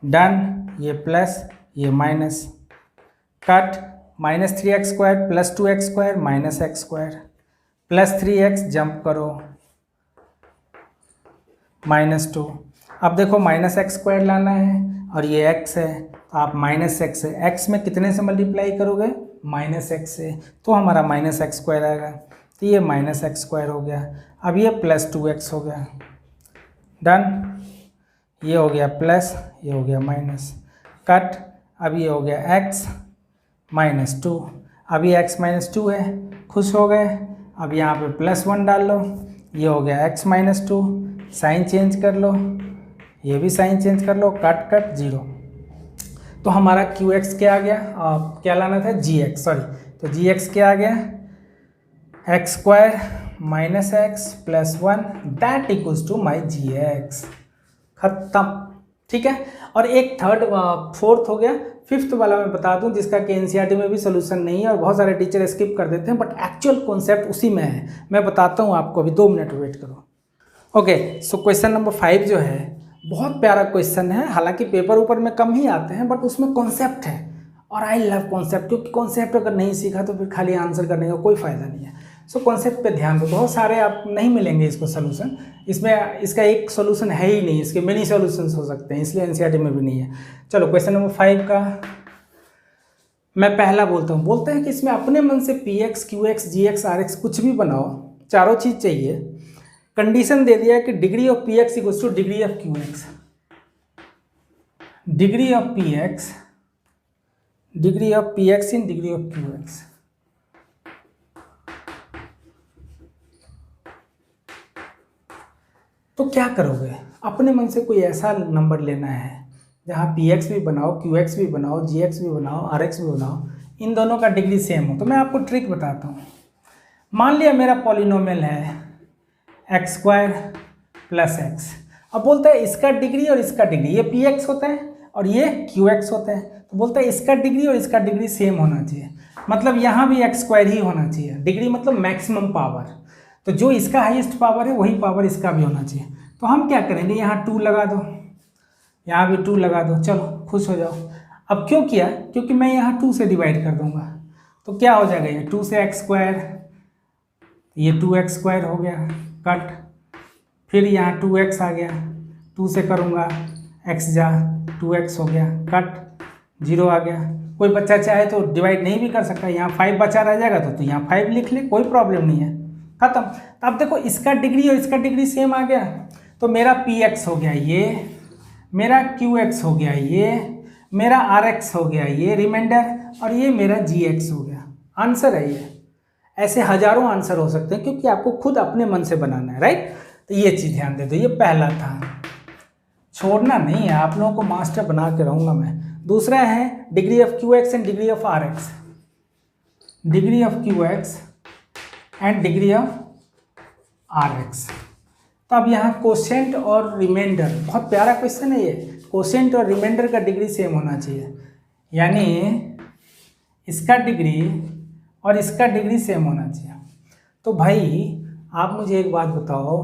डन। ये प्लस ये minus, cut, minus 3x square plus 2x square minus x square plus 3x, jump करो माइनस 2। अब देखो माइनस x स्क्वायर लाना है और ये x है, तो आप माइनस x से, x में कितने से मल्टीप्लाई करोगे, माइनस x से, तो हमारा माइनस x स्क्वायर आएगा, तो ये माइनस x स्क्वायर हो गया। अब ये प्लस 2x हो गया, डन। ये हो गया प्लस, ये हो गया माइनस, कट। अब ये हो गया x माइनस 2, अब ये x माइनस 2 है, खुश हो गए। अब यहाँ पे प्लस 1 डाल लो, ये हो गया x माइनस 2, साइन चेंज कर लो, ये भी साइन चेंज कर लो, कट कट 0। तो हमारा qx क्या आ गया, क्या लाना था, gx, सॉरी, तो gx क्या आ गया, x square minus x plus 1 that equals to my gx। खत्म, ठीक है। और एक थर्ड फोर्थ हो गया, फिफ्थ वाला मैं बता दूं जिसका कि एनसीईआरटी में भी सोल्यूशन नहीं है और बहुत सारे टीचर स्किप कर देते हैं, बट एक्चुअल कॉन्सेप्ट उसी में है। मैं बताता हूं आपको, अभी 2 मिनट वेट करो। ओके, सो क्वेश्चन नंबर 5 जो है बहुत प्यारा क्वेश्चन है, हालांकि पेपर ऊपर में कम ही आते हैं, बट उसमें कॉन्सेप्ट है और आई लव कॉन्सेप्ट, क्योंकि कॉन्सेप्ट अगर नहीं सीखा तो फिर खाली आंसर करने का कोई फ़ायदा नहीं है। सो कॉन्सेप्ट पे ध्यान दो, बहुत सारे आप नहीं मिलेंगे इसको सोल्यूशन, इसमें इसका एक सोल्यूशन है ही नहीं, इसके मेनी सोल्यूशंस हो सकते हैं, इसलिए एनसीईआरटी में भी नहीं है। चलो क्वेश्चन नंबर 5 का मैं पहला बोलता हूँ, बोलते हैं कि इसमें अपने मन से p x q x g x r x कुछ भी बनाओ, चारों चीज़ चाहिए। कंडीशन दे दिया कि degree of P x equals two degree of q x, degree of P x, degree of P x in degree of q x. तो क्या करोगे, अपने मन से कोई ऐसा नंबर लेना है जहाँ पी एक्स भी बनाओ, क्यू एक्स भी बनाओ, जी एक्स भी बनाओ, आर एक्स भी बनाओ, इन दोनों का डिग्री सेम हो। तो मैं आपको ट्रिक बताता हूँ। मान लिया मेरा पॉलिनोमियल है एक्स स्क्वायर प्लस एक्स, अब बोलता है इसका डिग्री और इसका डिग्री, ये पी एक्स होता है और ये क्यू एक्स होता है, तो बोलता है इसका डिग्री और इसका डिग्री सेम होना चाहिए, मतलब यहाँ भी एक्स स्क्वायर ही होना चाहिए। डिग्री मतलब मैक्सिमम पावर, तो जो इसका हाईएस्ट पावर है वही पावर इसका भी होना चाहिए। तो हम क्या करेंगे, यहाँ 2 लगा दो, यहाँ भी 2 लगा दो, चलो खुश हो जाओ। अब क्यों किया, क्योंकि मैं यहाँ 2 से डिवाइड कर दूंगा, तो क्या हो जाएगा, ये 2 से एक्स स्क्वायर, ये 2x स्क्वायर हो गया, कट। फिर यहाँ 2x आ गया, 2 से करूँगा x जा 2x हो गया, कट, 0 आ गया। कोई बच्चा चाहे तो डिवाइड नहीं भी कर सकता, यहाँ 5 बचा रह जाएगा तो यहाँ 5 लिख ले, कोई प्रॉब्लम नहीं है, खत्म। तो अब देखो इसका डिग्री और इसका डिग्री सेम आ गया, तो मेरा px हो गया ये, मेरा qx हो गया ये, मेरा rx हो गया ये रिमाइंडर, और ये मेरा gx हो गया। आंसर है ये। ऐसे हजारों आंसर हो सकते हैं क्योंकि आपको खुद अपने मन से बनाना है, राइट। तो ये चीज़ ध्यान दे दो, ये पहला था, छोड़ना नहीं है, आप लोगों को मास्टर बना के रहूँगा मैं। दूसरा है degree of q x and degree of r x, degree of q x and degree of r x. तो अब यहाँ कोसेंट और रिमाइंडर, बहुत प्यारा क्वेश्चन है ये, कोसेंट और रिमाइंडर का डिग्री सेम होना चाहिए, यानी इसका डिग्री और इसका डिग्री सेम होना चाहिए। तो भाई आप मुझे एक बात बताओ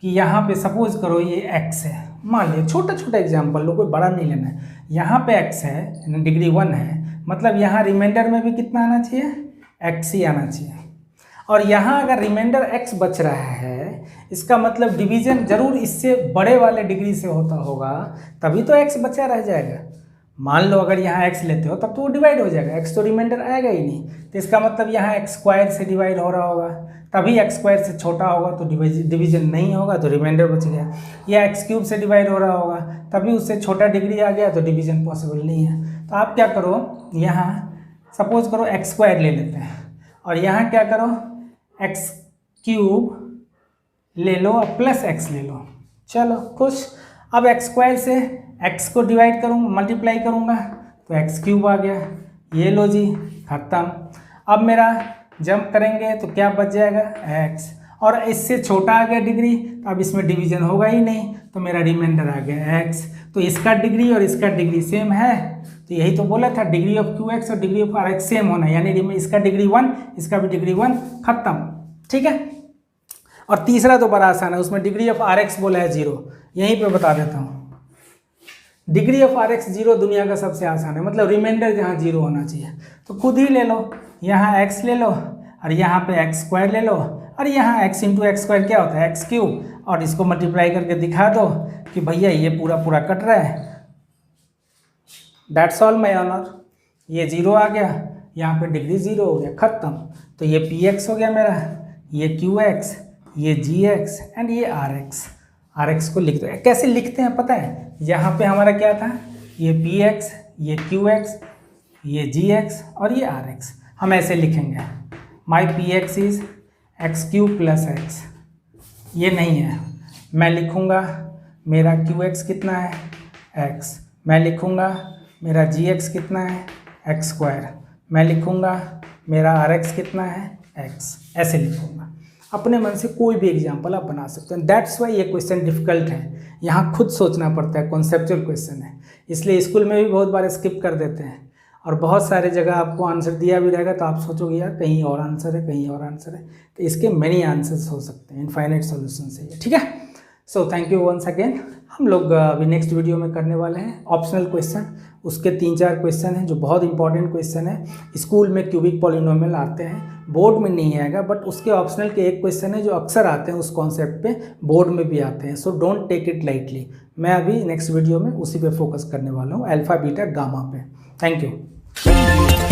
कि यहाँ पे सपोज करो ये x है, मान लिया छोटा छोटा एग्जाम्पल लो, कोई बड़ा नहीं लेना है। यहाँ पे x है, डिग्री 1 है, मतलब यहाँ रिमाइंडर में भी कितना आना चाहिए, x ही आना चाहिए। और यहाँ अगर रिमाइंडर x बच रहा है, इसका मतलब डिवीजन जरूर इससे बड़े वाले डिग्री से होता होगा, तभी तो x बचा रह जाएगा। मान लो अगर यहाँ x लेते हो तब तो वो डिवाइड हो जाएगा, x तो रिमाइंडर आएगा ही नहीं, तो इसका मतलब यहाँ x स्क्वायर से डिवाइड हो रहा होगा, तभी x स्क्वायर से छोटा होगा तो डिवीजन नहीं होगा, तो रिमाइंडर बच गया। या x क्यूब से डिवाइड हो रहा होगा, तभी उससे छोटा डिग्री आ गया, तो डिवीजन पॉसिबल नहीं है। तो आप क्या करो, यहाँ सपोज करो x स्क्वायर ले लेते हैं, और यहाँ क्या करो x क्यूब ले लो और प्लस x ले लो, चलो खुश। अब x स्क्वायर से x को डिवाइड करूँगा, मल्टीप्लाई करूँगा, तो x क्यूब आ गया, ये लो जी खत्म। अब मेरा जंप करेंगे तो क्या बच जाएगा x, और इससे छोटा आ गया डिग्री, तो अब इसमें डिवीजन होगा ही नहीं, तो मेरा रिमाइंडर आ गया x। तो इसका डिग्री और इसका डिग्री सेम है, तो यही तो बोला था डिग्री ऑफ qx और डिग्री ऑफ rx सेम होना, यानी इसका डिग्री 1, इसका भी डिग्री 1, खत्म। ठीक है। और तीसरा तो बड़ा आसान है, उसमें डिग्री ऑफ rx बोला है 0, यहीं पे बता देता हूँ। डिग्री ऑफ rx 0 दुनिया का सबसे आसान है, मतलब रिमाइंडर जहाँ 0 होना चाहिए, तो खुद ही ले लो, यहाँ x ले लो और यहाँ पे x स्क्वायर ले लो, और यहाँ x इंटू एक्स स्क्वायर क्या होता है x क्यूब, और इसको मल्टीप्लाई करके दिखा दो कि भैया ये पूरा पूरा कट रहा है। दैट्स ऑल माय ऑनर, ये 0 आ गया, यहाँ पे डिग्री 0 हो गया, खत्म। तो ये px हो गया मेरा, ये qx, ये gx एंड ये rx को लिख दो। कैसे लिखते हैं पता है, यहाँ पे हमारा क्या था, ये px, ये qx, ये gx और ये rx, हम ऐसे लिखेंगे, माई px is x cube plus x, ये नहीं है, मैं लिखूँगा मेरा qx कितना है x, मैं लिखूँगा मेरा gx कितना है एक्स स्क्वायर, मैं लिखूँगा मेरा rx कितना है x, ऐसे लिखूँगा। अपने मन से कोई भी एग्जाम्पल आप बना सकते हैं। दैट्स वाई ये क्वेश्चन डिफिकल्ट है, यहाँ खुद सोचना पड़ता है, कॉन्सेप्चुअल क्वेश्चन है, इसलिए स्कूल में भी बहुत बार स्किप कर देते हैं, और बहुत सारे जगह आपको आंसर दिया भी रहेगा तो आप सोचोगे यार कहीं और आंसर है, कहीं और आंसर है, तो इसके मेनी आंसर्स हो सकते हैं, इनफाइनाइट सॉल्यूशन से। ठीक है, so thank you once again. हम लोग अभी नेक्स्ट वीडियो में करने वाले हैं ऑप्शनल क्वेश्चन, उसके 3-4 क्वेश्चन हैं जो बहुत इंपॉर्टेंट क्वेश्चन है। स्कूल में क्यूबिक पॉलिनोमियल आते हैं, बोर्ड में नहीं आएगा, बट उसके ऑप्शनल के एक क्वेश्चन है जो अक्सर आते हैं उस कॉन्सेप्ट पे, बोर्ड में भी आते हैं, so don't take it lightly. मैं अभी नेक्स्ट वीडियो में उसी पे फोकस करने वाला हूँ, अल्फा बीटा गामा पे। Thank you.